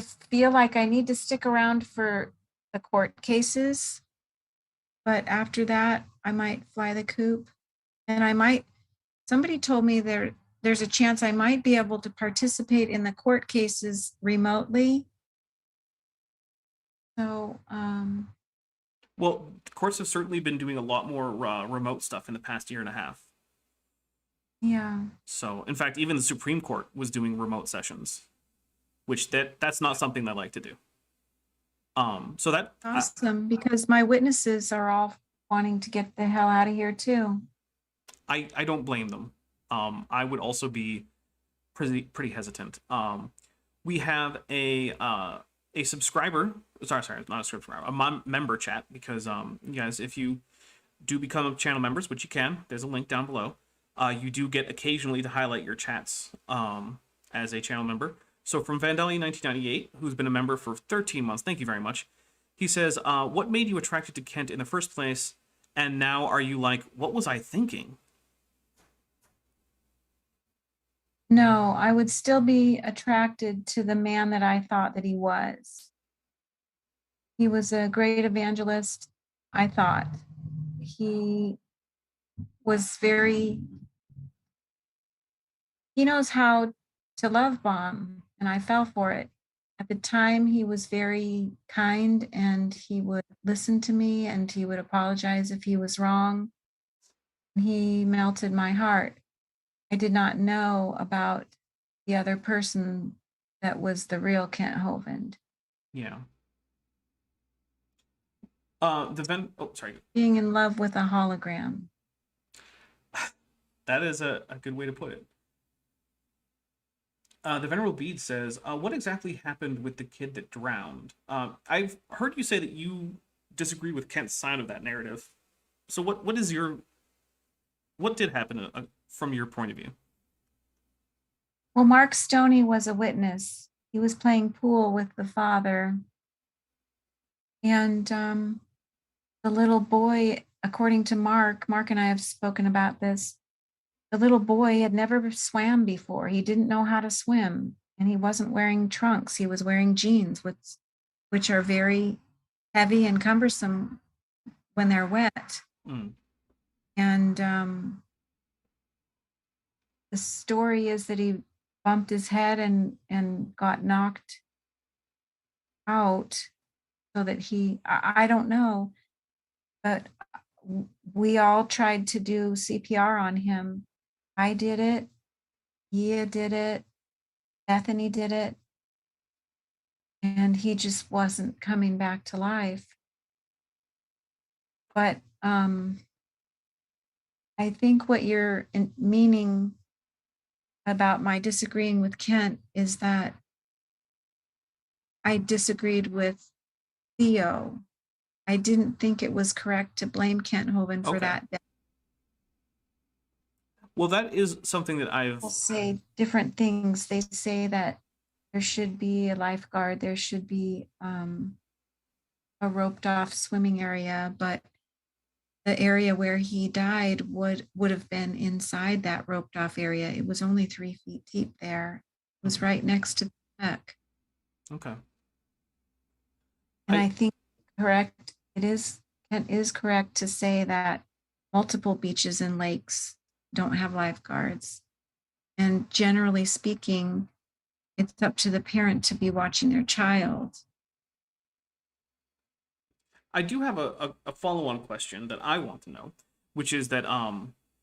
feel like I need to stick around for the court cases. But after that, I might fly the coop, and somebody told me there's a chance I might be able to participate in the court cases remotely. So, well, courts have certainly been doing a lot more remote stuff in the past year and a half. yeah. So, in fact, even the Supreme Court was doing remote sessions, which that's not something I like to do. So that Awesome, because my witnesses are all wanting to get the hell out of here too. I don't blame them. I would also be pretty hesitant. We have a subscriber. Sorry, not a subscriber. A member chat, because you guys, if you do become channel members, which you can, there's a link down below. You do get occasionally to highlight your chats as a channel member. So from Vandalian1998, who's been a member for 13 months, thank you very much. He says, what made you attracted to Kent in the first place? And now are you like, what was I thinking? No, I would still be attracted to the man that I thought that he was. He was a great evangelist, I thought. He was he knows how to love bomb, and I fell for it. At the time, he was very kind, and he would listen to me, and he would apologize if he was wrong. He melted my heart. I did not know about the other person that was the real Kent Hovind. Yeah. Sorry. Being in love with a hologram. That is a good way to put it. The Venerable Bead says, what exactly happened with the kid that drowned? I've heard you say that you disagree with Kent's side of that narrative. So what did happen from your point of view? Well, Mark Stoney was a witness. He was playing pool with the father. And the little boy, according to Mark and I have spoken about this, the little boy had never swam before. He didn't know how to swim, and he wasn't wearing trunks. He was wearing jeans, which are very heavy and cumbersome when they're wet. Mm. And the story is that he bumped his head and got knocked out so that I don't know, but we all tried to do CPR on him. I did it. Gia did it. Bethany did it. And he just wasn't coming back to life. But I think what you're meaning about my disagreeing with Kent is that I disagreed with Theo. I didn't think it was correct to blame Kent Hovind for Okay. that death. Well, that is something that I've... People say different things. They say that there should be a lifeguard, there should be a roped off swimming area, but the area where he died would have been inside that roped off area. It was only 3 feet deep there. It was right next to the deck. Okay. And I think correct, it is correct to say that multiple beaches and lakes don't have lifeguards. And generally speaking, it's up to the parent to be watching their child. I do have a follow-on question that I want to know, which is that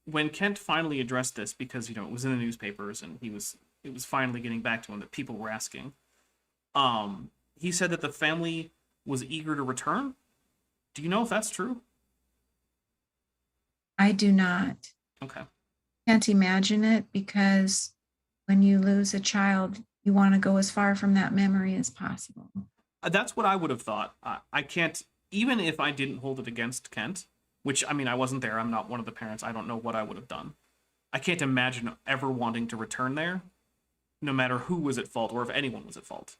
when Kent finally addressed this, because it was in the newspapers and it was finally getting back to him that people were asking, he said that the family was eager to return. Do you know if that's true? I do not. Okay. Can't imagine it, because when you lose a child, you want to go as far from that memory as possible. That's what I would have thought. I can't, even if I didn't hold it against Kent, which, I mean, I wasn't there. I'm not one of the parents. I don't know what I would have done. I can't imagine ever wanting to return there, no matter who was at fault or if anyone was at fault.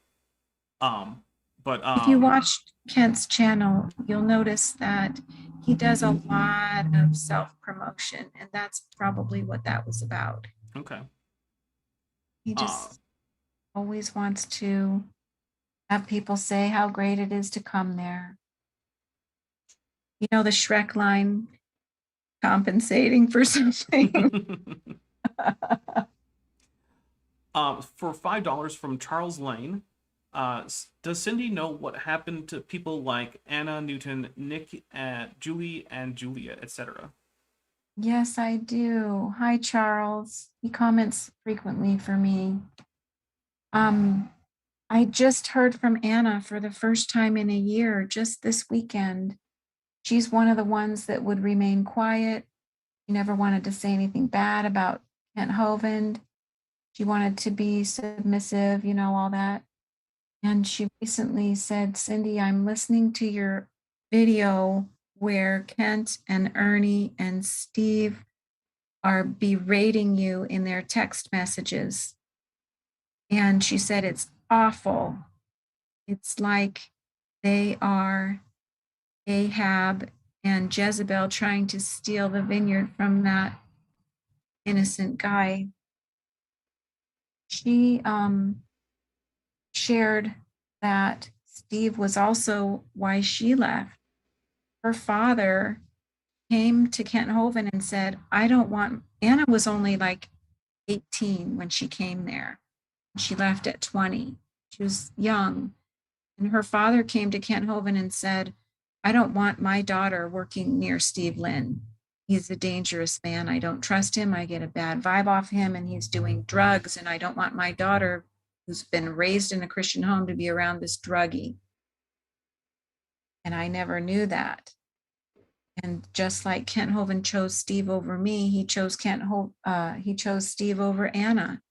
But if you watched Kent's channel, you'll notice that he does a lot of self-promotion, and that's probably what that was about. Okay. He just always wants to have people say how great it is to come there. You know, the Shrek line, compensating for something. For $5 from Charles Lane, does Cindy know what happened to people like Anna, Newton, Nick, Julie, and Julia, etc.? Yes, I do. Hi, Charles. He comments frequently for me. I just heard from Anna for the first time in a year, just this weekend. She's one of the ones that would remain quiet. She never wanted to say anything bad about Kent Hovind. She wanted to be submissive, all that. And she recently said, Cindy, I'm listening to your video where Kent and Ernie and Steve are berating you in their text messages. And she said, it's awful. It's like they are Ahab and Jezebel trying to steal the vineyard from that innocent guy. She shared that Steve was also why she left. Her father came to Kent Hovind and said, I don't want, Anna was only like 18 when she came there. She left at 20. She was young. And her father came to Kent Hovind and said, I don't want my daughter working near Steve Lynn. He's a dangerous man. I don't trust him. I get a bad vibe off him, and he's doing drugs. And I don't want my daughter, who's been raised in a Christian home, to be around this druggie. And I never knew that. And just like Kent Hovind chose Steve over me, he chose Steve over Anna.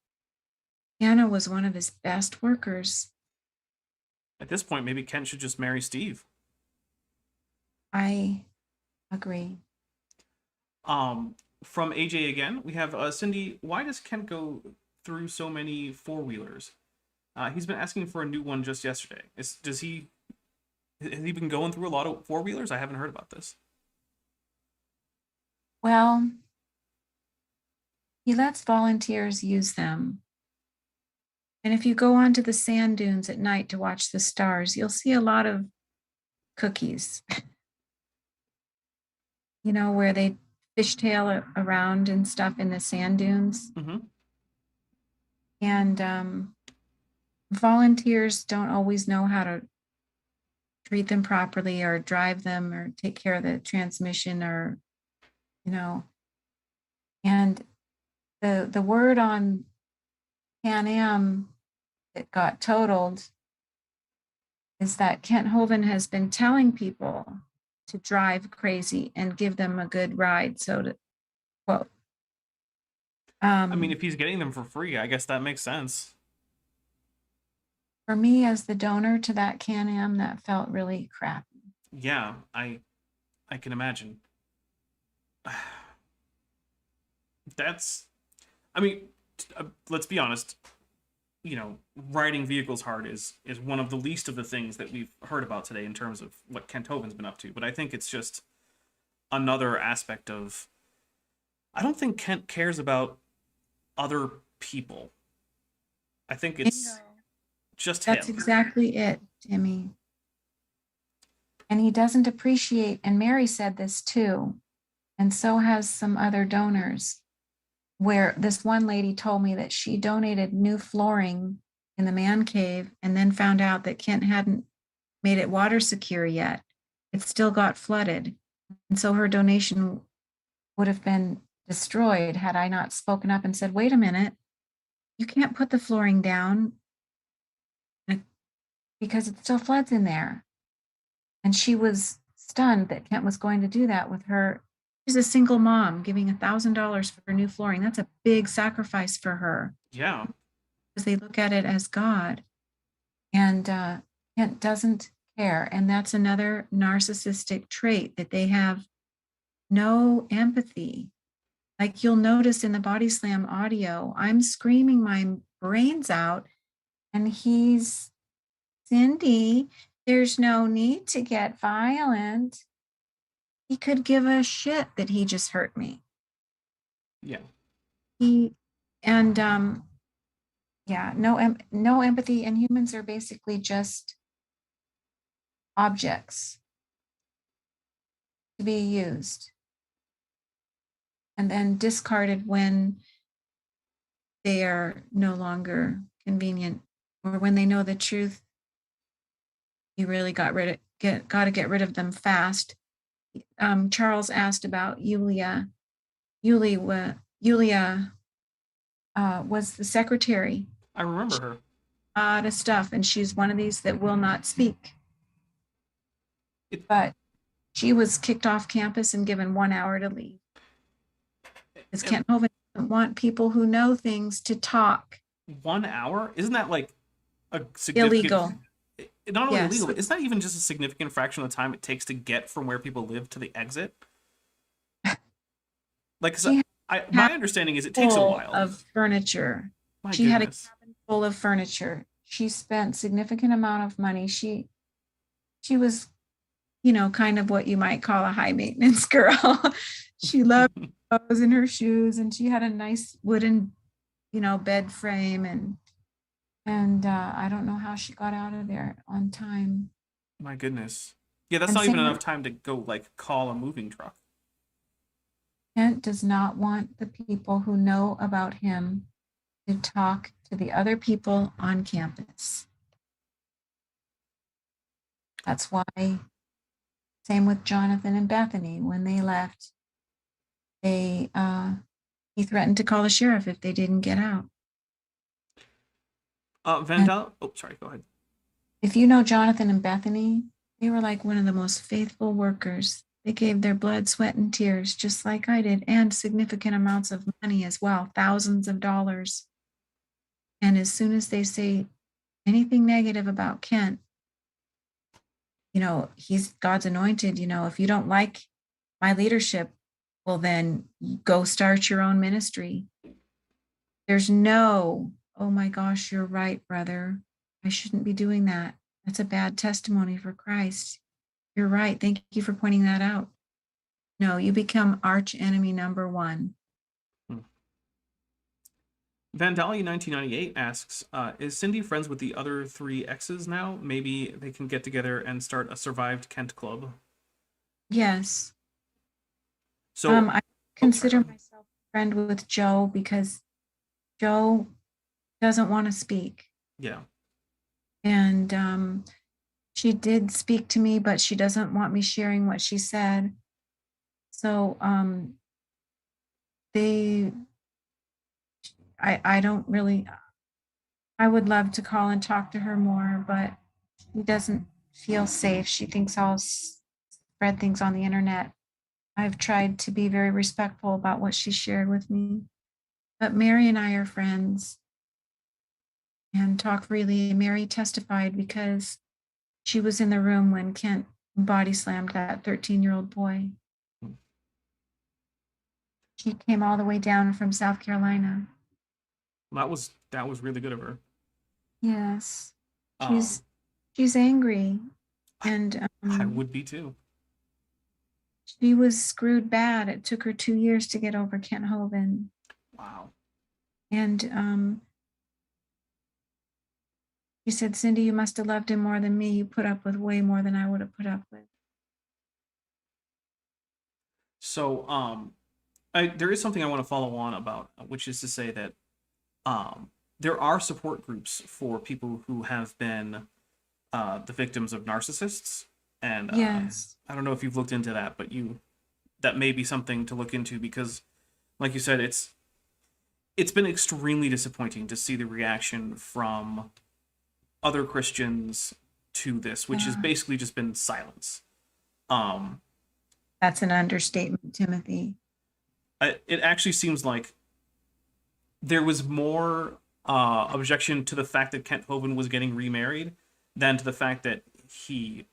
Anna was one of his best workers. At this point, maybe Kent should just marry Steve. I agree. From AJ again, we have Cindy. Why does Kent go through so many four-wheelers? He's been asking for a new one just yesterday. Has he been going through a lot of four-wheelers? I haven't heard about this. Well, he lets volunteers use them. And if you go onto the sand dunes at night to watch the stars, you'll see a lot of cookies, where they fishtail around and stuff in the sand dunes. Mm-hmm. And volunteers don't always know how to treat them properly or drive them or take care of the transmission or, you know. And the word on Pan Am that got totaled is that Kent Hovind has been telling people to drive crazy and give them a good ride. So to quote. I mean, if he's getting them for free, I guess that makes sense. For me, as the donor to that Can-Am, that felt really crappy. Yeah, I can imagine. That's, I mean, let's be honest. You know, riding vehicles hard is one of the least of the things that we've heard about today in terms of what Kent Hovind's been up to. But I think it's just another aspect of, I don't think Kent cares about other people. I think it's Bingo. just That's him. exactly it, Timmy. And he doesn't appreciate, and Mary said this too, and so has some other donors, where this one lady told me that she donated new flooring in the man cave and then found out that Kent hadn't made it water secure yet. It still got flooded. And so her donation would have been destroyed had I not spoken up and said, wait a minute, you can't put the flooring down because it still floods in there. And she was stunned that Kent was going to do that with her. She's a single mom giving $1,000 for new flooring. That's a big sacrifice for her. Yeah. Because they look at it as God. And Kent doesn't care. And that's another narcissistic trait, that they have no empathy. Like you'll notice in the Body Slam audio, I'm screaming my brains out, and he's, Cindi, there's no need to get violent. He could give a shit that he just hurt me. Yeah. Yeah, no empathy, and humans are basically just objects to be used and then discarded when they are no longer convenient, or when they know the truth. You really got to get rid of them fast. Charles asked about Yulia. Yulia was the secretary. I remember her. A lot of stuff, and she's one of these that will not speak. But she was kicked off campus and given 1 hour to leave. Because Kent Hovind doesn't want people who know things to talk. 1 hour? Isn't that like a significant... Illegal. Not only Yes. illegal, but isn't that even just a significant fraction of the time it takes to get from where people live to the exit? Like, my understanding is it takes a while. Of furniture. My She had a goodness. cabin full of furniture. She spent significant amount of money. She was, kind of what you might call a high maintenance girl. She loved clothes and her shoes, and she had a nice wooden, bed frame, and I don't know how she got out of there on time. My goodness. Yeah, that's And not even same enough time to go, like, call a moving truck. Kent does not want the people who know about him to talk to the other people on campus. That's why, same with Jonathan and Bethany, when they left, he threatened to call the sheriff if they didn't get out. Vandal, oh, sorry, go ahead. If you know Jonathan and Bethany, they were like one of the most faithful workers. They gave their blood, sweat, and tears, just like I did, and significant amounts of money as well, thousands of dollars. And as soon as they say anything negative about Kent, he's God's anointed. If you don't like my leadership, well, then go start your own ministry. There's no, oh my gosh, you're right, brother. I shouldn't be doing that. That's a bad testimony for Christ. You're right. Thank you for pointing that out. No, you become arch enemy number one. Vandalia 1998 asks, is Cindi friends with the other 3 exes now? Maybe they can get together and start a survived Kent club. Yes. So I consider myself a friend with Joe because Joe doesn't want to speak. Yeah. And she did speak to me, but she doesn't want me sharing what she said. So I don't really, I would love to call and talk to her more, but she doesn't feel safe. She thinks I'll spread things on the internet. I've tried to be very respectful about what she shared with me. But Mary and I are friends and talk freely. Mary testified because she was in the room when Kent body slammed that 13-year-old boy. She came all the way down from South Carolina. That was really good of her. Yes. Um, She's angry. And I would be too. she was screwed bad. It took her 2 years to get over Kent Hovind. Wow. And she said, Cindi, you must have loved him more than me. You put up with way more than I would have put up with. So, there is something I want to follow on about, which is to say that there are support groups for people who have been the victims of narcissists. And Yes. I don't know if you've looked into that, but that may be something to look into because, like you said, it's been extremely disappointing to see the reaction from other Christians to this, which has basically just been silence. That's an understatement, Timothy. It actually seems like there was more objection to the fact that Kent Hovind was getting remarried than to the fact that he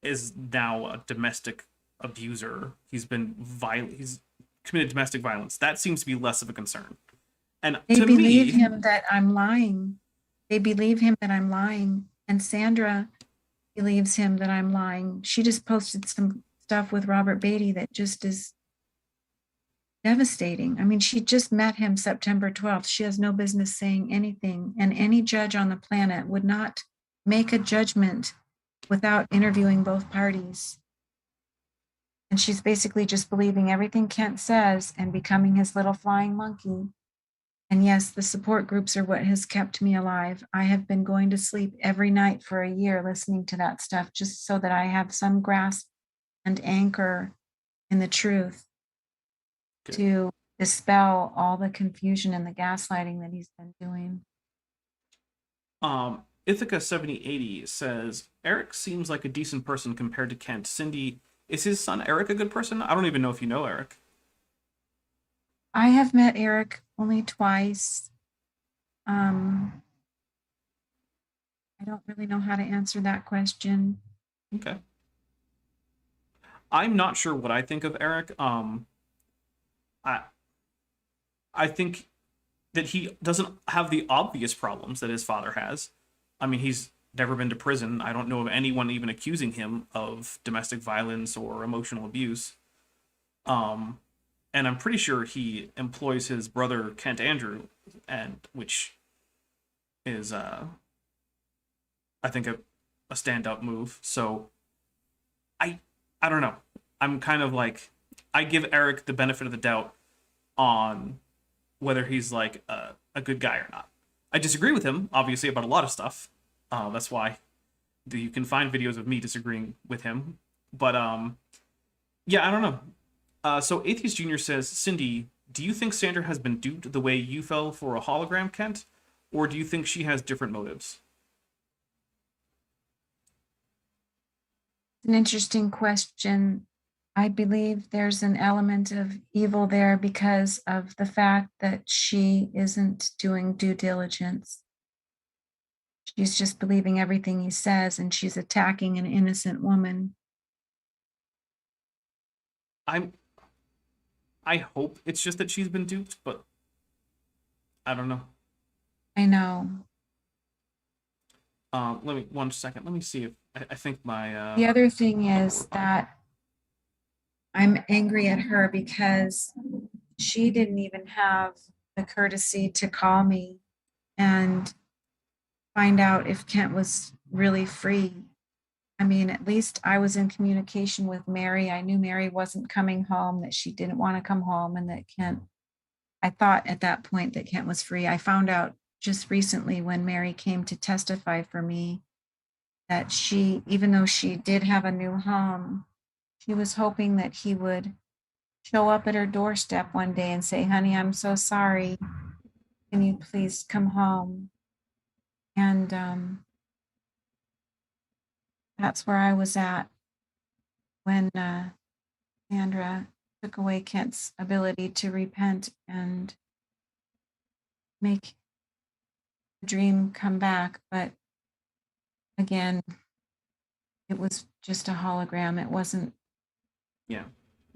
is now a domestic abuser. He's been violent. He's committed domestic violence. That seems to be less of a concern. And They to believe me, him that I'm lying. They believe him that I'm lying. And Sandra believes him that I'm lying. She just posted some stuff with Robert Beatty that just is devastating. I mean, she just met him September 12th. She has no business saying anything. And any judge on the planet would not make a judgment without interviewing both parties. And she's basically just believing everything Kent says and becoming his little flying monkey. And yes, the support groups are what has kept me alive. I have been going to sleep every night for a year listening to that stuff just so that I have some grasp and anchor in the truth to dispel all the confusion and the gaslighting that he's been doing. Ithaca 7080 says Eric seems like a decent person compared to Kent. Cindi, is his son Eric a good person? I don't even know if you know Eric. I have met Eric only twice. I don't really know how to answer that question. Okay. I'm not sure what I think of Eric. I think that he doesn't have the obvious problems that his father has. I mean, he's never been to prison. I don't know of anyone even accusing him of domestic violence or emotional abuse. And I'm pretty sure he employs his brother Kent Andrew, and which is I think a stand-up move. So I don't know. I'm kind of like, I give Eric the benefit of the doubt on whether he's like a good guy or not. I disagree with him, obviously, about a lot of stuff. That's why you can find videos of me disagreeing with him. But yeah, I don't know. So Atheist Junior says, Cindi, do you think Sandra has been duped the way you fell for a hologram, Kent? Or do you think she has different motives? An interesting question. I believe there's an element of evil there because of the fact that she isn't doing due diligence. She's just believing everything he says, and she's attacking an innocent woman. I hope it's just that she's been duped, but I don't know. I know. Let me 1 second. Let me see if I think my The other thing is that I'm angry at her because she didn't even have the courtesy to call me and find out if Kent was really free. I mean, at least I was in communication with Mary. I knew Mary wasn't coming home, that she didn't want to come home, and that Kent, I thought at that point that Kent was free. I found out just recently when Mary came to testify for me that she, even though she did have a new home, she was hoping that he would show up at her doorstep one day and say, honey, I'm so sorry. Can you please come home? And that's where I was at when Sandra took away Kent's ability to repent and make the dream come back. But again, it was just a hologram. It wasn't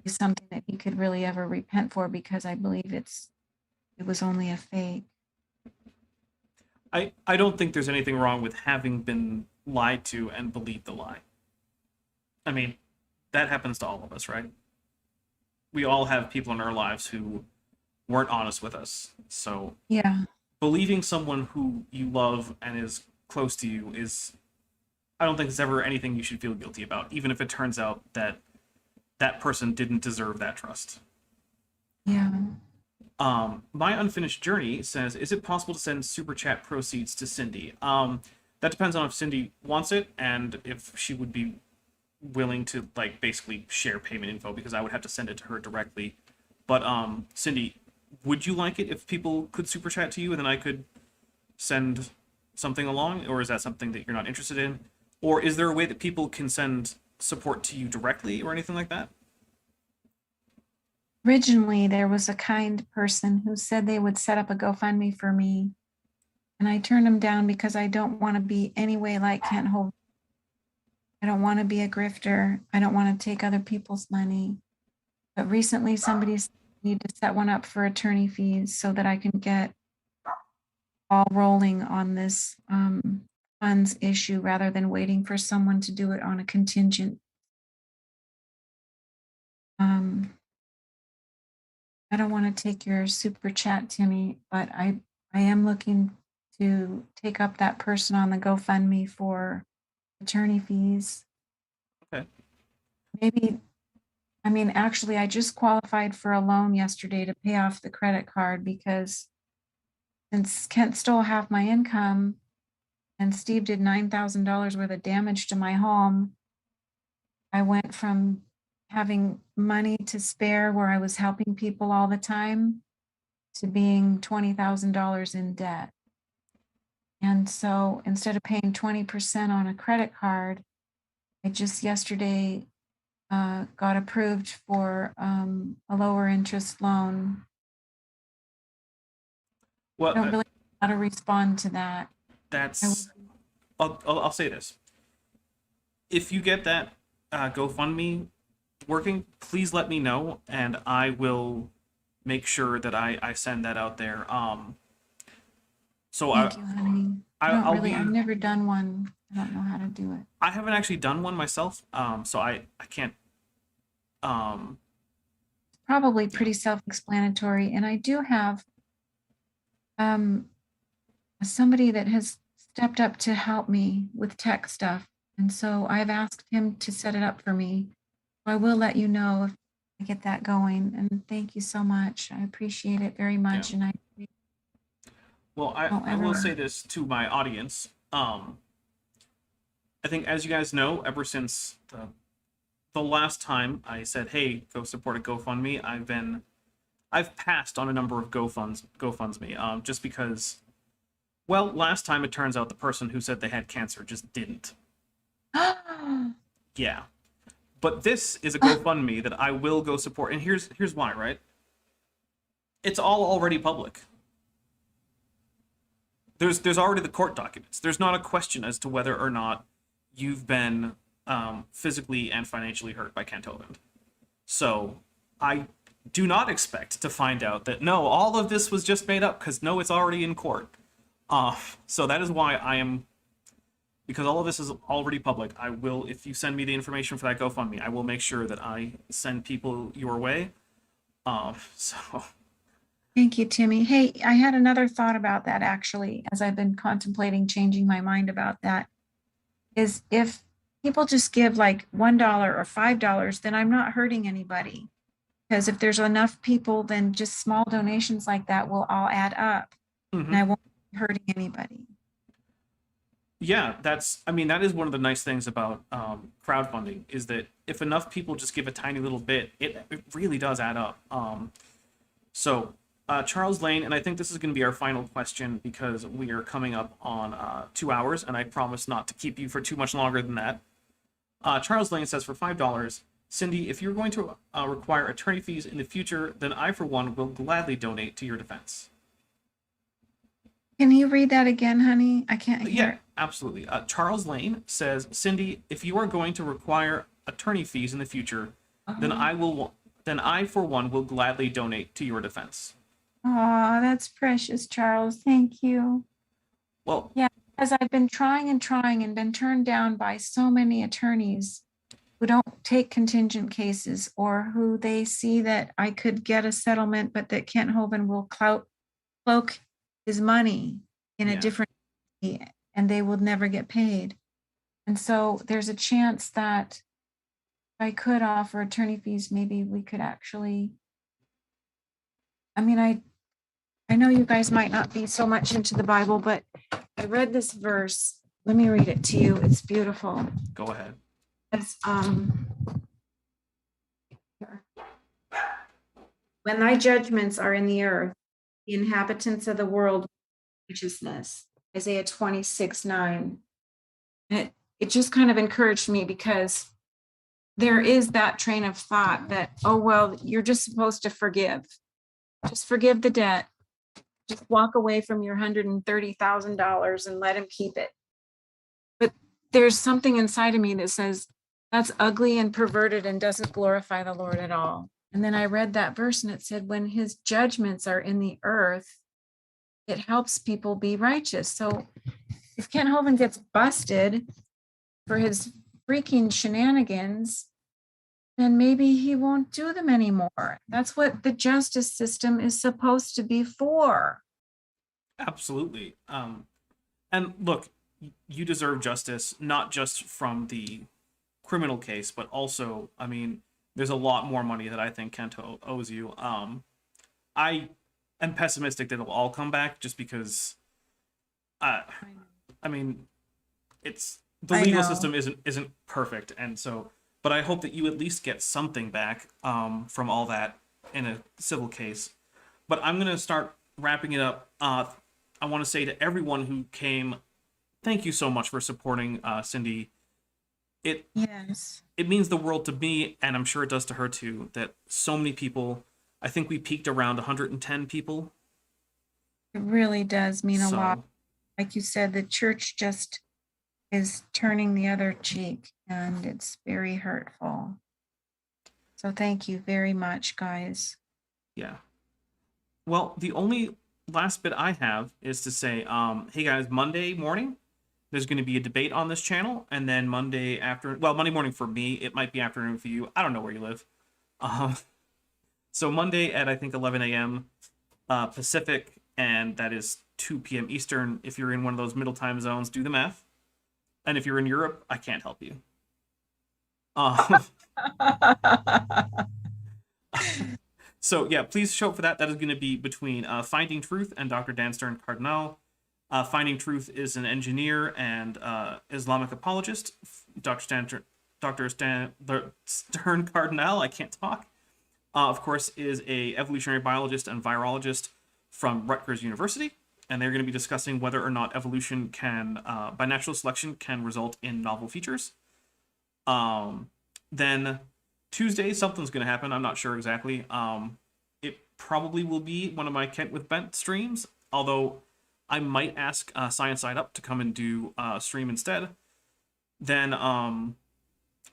something that he could really ever repent for, because I believe it was only a fake. I don't think there's anything wrong with having been lied to and believe the lie. I mean, that happens to all of us, right? We all have people in our lives who weren't honest with us. So yeah, believing someone who you love and is close to you is, I don't think it's ever anything you should feel guilty about, even if it turns out that that person didn't deserve that trust. yeah. My Unfinished Journey says, is it possible to send super chat proceeds to Cindi? That depends on if Cindi wants it and if she would be willing to, like, basically share payment info, because I would have to send it to her directly. But Cindi, would you like it if people could super chat to you and then I could send something along, or is that something that you're not interested in? Or is there a way that people can send support to you directly or anything like that? Originally, there was a kind person who said they would set up a GoFundMe for me. And I turned them down because I don't want to be any way like Kent Hovind. I don't want to be a grifter. I don't want to take other people's money. But recently somebody said I need to set one up for attorney fees so that I can get all rolling on this funds issue rather than waiting for someone to do it on a contingent. I don't want to take your super chat, Timmy, but I am looking to take up that person on the GoFundMe for attorney fees. Okay. Maybe, I mean, actually, I just qualified for a loan yesterday to pay off the credit card, because since Kent stole half my income and Steve did $9,000 worth of damage to my home, I went from having money to spare where I was helping people all the time to being $20,000 in debt. And so instead of paying 20% on a credit card, I just yesterday got approved for a lower interest loan. Well, I don't really know how to respond to that. I'll say this. If you get that GoFundMe working, please let me know, and I will make sure that I send that out there. So Thank you, honey. I've never done one. I don't know how to do it. I haven't actually done one myself, so I can't. Probably pretty self-explanatory, and I do have somebody that has stepped up to help me with tech stuff, and so I've asked him to set it up for me. I will let you know if I get that going, and thank you so much. I appreciate it very much. Yeah. And Well, I will say this to my audience. I think, as you guys know, ever since the last time I said, hey, go support a GoFundMe, I've passed on a number of GoFundMe, just because, well, last time it turns out the person who said they had cancer just didn't. Yeah. But this is a GoFundMe that I will go support, and here's why, right? It's all already public. There's already the court documents. There's not a question as to whether or not you've been physically and financially hurt by Kent Hovind. So I do not expect to find out that, no, all of this was just made up, because no, it's already in court. So that is why because all of this is already public, I will, if you send me the information for that GoFundMe, I will make sure that I send people your way. So. Thank you, Timmy. Hey, I had another thought about that, actually, as I've been contemplating changing my mind about that, is if people just give like $1 or $5, then I'm not hurting anybody. Because if there's enough people, then just small donations like that will all add up. And I won't be hurting anybody. Yeah, I mean, that is one of the nice things about crowdfunding is that if enough people just give a tiny little bit, it really does add up. So, Charles Lane, and I think this is going to be our final question because we are coming up on 2 hours, and I promise not to keep you for too much longer than that. Charles Lane says, for $5, Cindi, if you're going to require attorney fees in the future, then I, for one, will gladly donate to your defense. Can you read that again, honey? I can't hear. Yeah, absolutely. Charles Lane says, Cindi, if you are going to require attorney fees in the future, then I, for one, will gladly donate to your defense. Oh, that's precious, Charles. Thank you. Well, yeah, because I've been trying and been turned down by so many attorneys who don't take contingent cases, or who they see that I could get a settlement, but that Kent Hovind will cloak his money in a different way, and they will never get paid. And so there's a chance that if I could offer attorney fees, maybe we could actually, I mean, I know you guys might not be so much into the Bible, but I read this verse. Let me read it to you. It's beautiful. Go ahead. It's, when thy judgments are in the earth, the inhabitants of the world righteousness. Isaiah 26:9. And it just kind of encouraged me, because there is that train of thought that, oh, well, you're just supposed to forgive. Just forgive the debt. Just walk away from your $130,000 and let him keep it. But there's something inside of me that says that's ugly and perverted and doesn't glorify the Lord at all. And then I read that verse and it said, when his judgments are in the earth, it helps people be righteous. So if Kent Hovind gets busted for his freaking shenanigans, then maybe he won't do them anymore. That's what the justice system is supposed to be for. Absolutely. And look, you deserve justice, not just from the criminal case, but also, I mean, there's a lot more money that I think Kent owes you. I am pessimistic that it'll all come back, just because, I mean, it's the legal system isn't perfect, and so, but I hope that you at least get something back from all that in a civil case. But I'm gonna start wrapping it up. I want to say to everyone who came, thank you so much for supporting Cindi. It means the world to me, and I'm sure it does to her too, that so many people, I think we peaked around 110 people. It really does mean a lot. Like you said, the church just is turning the other cheek, and it's very hurtful. So thank you very much, guys. Yeah. Well, the only last bit I have is to say, hey guys, Monday morning, there's going to be a debate on this channel, and then Monday morning for me, it might be afternoon for you. I don't know where you live. So Monday at, I think, 11 a.m. Pacific, and that is 2 p.m. Eastern. If you're in one of those middle time zones, do the math. And if you're in Europe, I can't help you. So yeah, please show up for that. That is going to be between Finding Truth and Dr. Dan Stern Cardinal. Finding Truth is an engineer and Islamic apologist. Dr. Stern Cardinal, I can't talk, of course, is a evolutionary biologist and virologist from Rutgers University. And they're going to be discussing whether or not evolution can, by natural selection, can result in novel features. Then Tuesday, something's going to happen. I'm not sure exactly. It probably will be one of my Kent with Bent streams, although I might ask Science Side Up to come and do a stream instead. Then,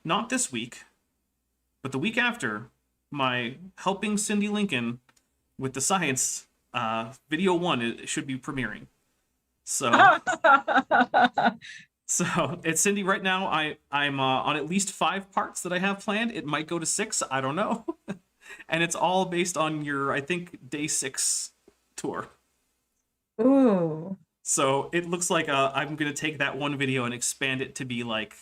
not this week, but the week after, my Helping Cindi Lincoln with the Science video 1 it should be premiering. So, so it's Cindi right now. I'm on at least 5 parts that I have planned. It might go to 6. I don't know. And it's all based on your, I think, day 6 tour. Ooh. So it looks like I'm going to take that one video and expand it to be like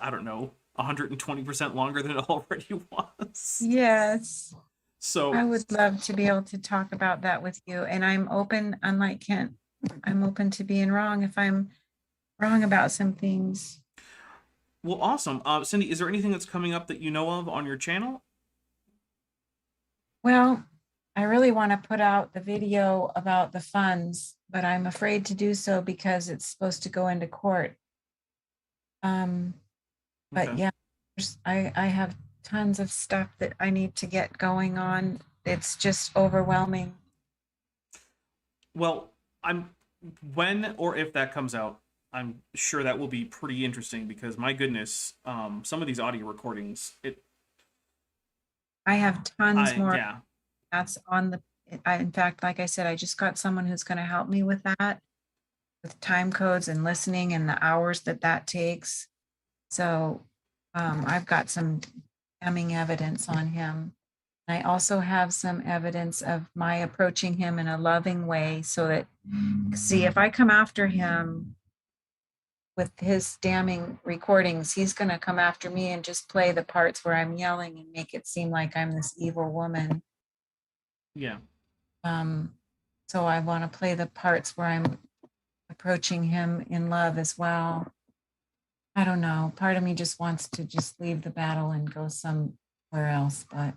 I don't know, 120% longer than it already was. Yes. So I would love to be able to talk about that with you. And I'm open, unlike Kent, I'm open to being wrong if I'm wrong about some things. well, awesome. Cindi, is there anything that's coming up that you know of on your channel? Well, I really want to put out the video about the funds, but I'm afraid to do so because it's supposed to go into court. But Okay. yeah, I have tons of stuff that I need to get going on. It's just overwhelming. Well, when or if that comes out, I'm sure that will be pretty interesting because my goodness, some of these audio recordings, I have tons more. yeah, That's on the, in fact, like I said, I just got someone who's going to help me with that, with time codes and listening and the hours that takes. So I've got some damning evidence on him. I also have some evidence of my approaching him in a loving way so that, see, if I come after him with his damning recordings, he's going to come after me and just play the parts where I'm yelling and make it seem like I'm this evil woman. yeah. So I want to play the parts where I'm approaching him in love as well. I don't know. Part of me just wants to just leave the battle and go somewhere else, but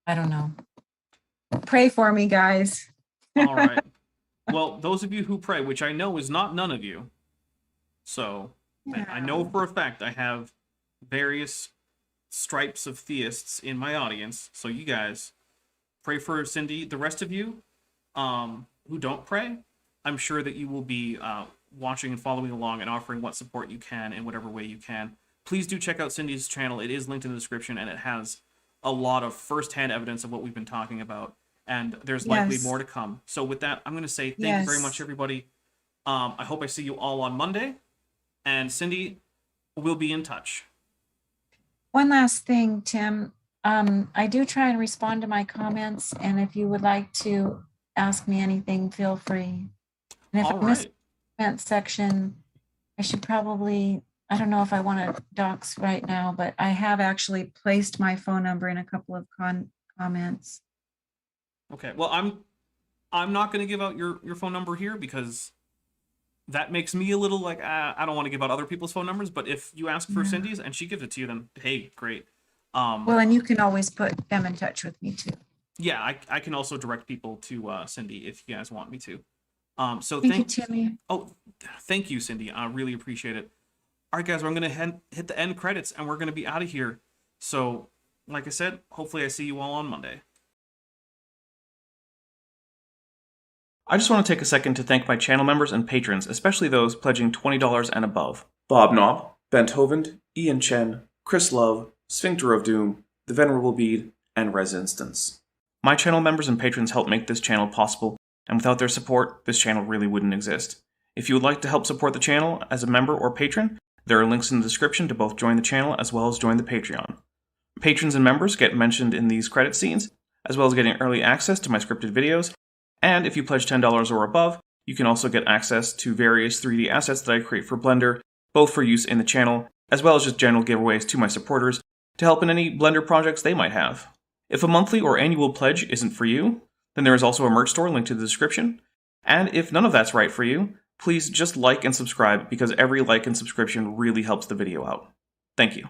I don't know. Pray for me, guys. All right. Well, those of you who pray, which I know is not none of you, so I know for a fact I have various stripes of theists in my audience. So you guys pray for Cindi. The rest of you who don't pray, I'm sure that you will be watching and following along and offering what support you can in whatever way you can. Please do check out Cindi's channel. It is linked in the description, and it has a lot of firsthand evidence of what we've been talking about. And there's likely more to come. So with that, I'm going to say thank you very much, everybody. I hope I see you all on Monday. And Cindi, we'll be in touch. One last thing, Tim. I do try and respond to my comments, and if you would like to ask me anything, feel free. And if I miss the comment section, I should probably, I don't know if I want to dox right now, but I have actually placed my phone number in a couple of comments. Okay. Well, I'm not going to give out your phone number here because that makes me a little like, I don't want to give out other people's phone numbers, but if you ask for Cindi's and she gives it to you, then hey, great. Well, and you can always put them in touch with me too. Yeah, I can also direct people to Cindi if you guys want me to. So thank you, Timmy. Oh, thank you, Cindi. I really appreciate it. All right, guys, we're going to hit the end credits and we're going to be out of here. So, like I said, hopefully I see you all on Monday. I just want to take a second to thank my channel members and patrons, especially those pledging $20 and above. Bob Knob, Bent Hovind, Ian Chen, Chris Love, Sphincter of Doom, The Venerable Bead, and Res Instance. My channel members and patrons help make this channel possible, and without their support, this channel really wouldn't exist. If you would like to help support the channel as a member or patron, there are links in the description to both join the channel as well as join the Patreon. Patrons and members get mentioned in these credit scenes, as well as getting early access to my scripted videos, and if you pledge $10 or above, you can also get access to various 3D assets that I create for Blender, both for use in the channel, as well as just general giveaways to my supporters to help in any Blender projects they might have. If a monthly or annual pledge isn't for you, then there is also a merch store linked to the description. And if none of that's right for you, please just like and subscribe because every like and subscription really helps the video out. Thank you.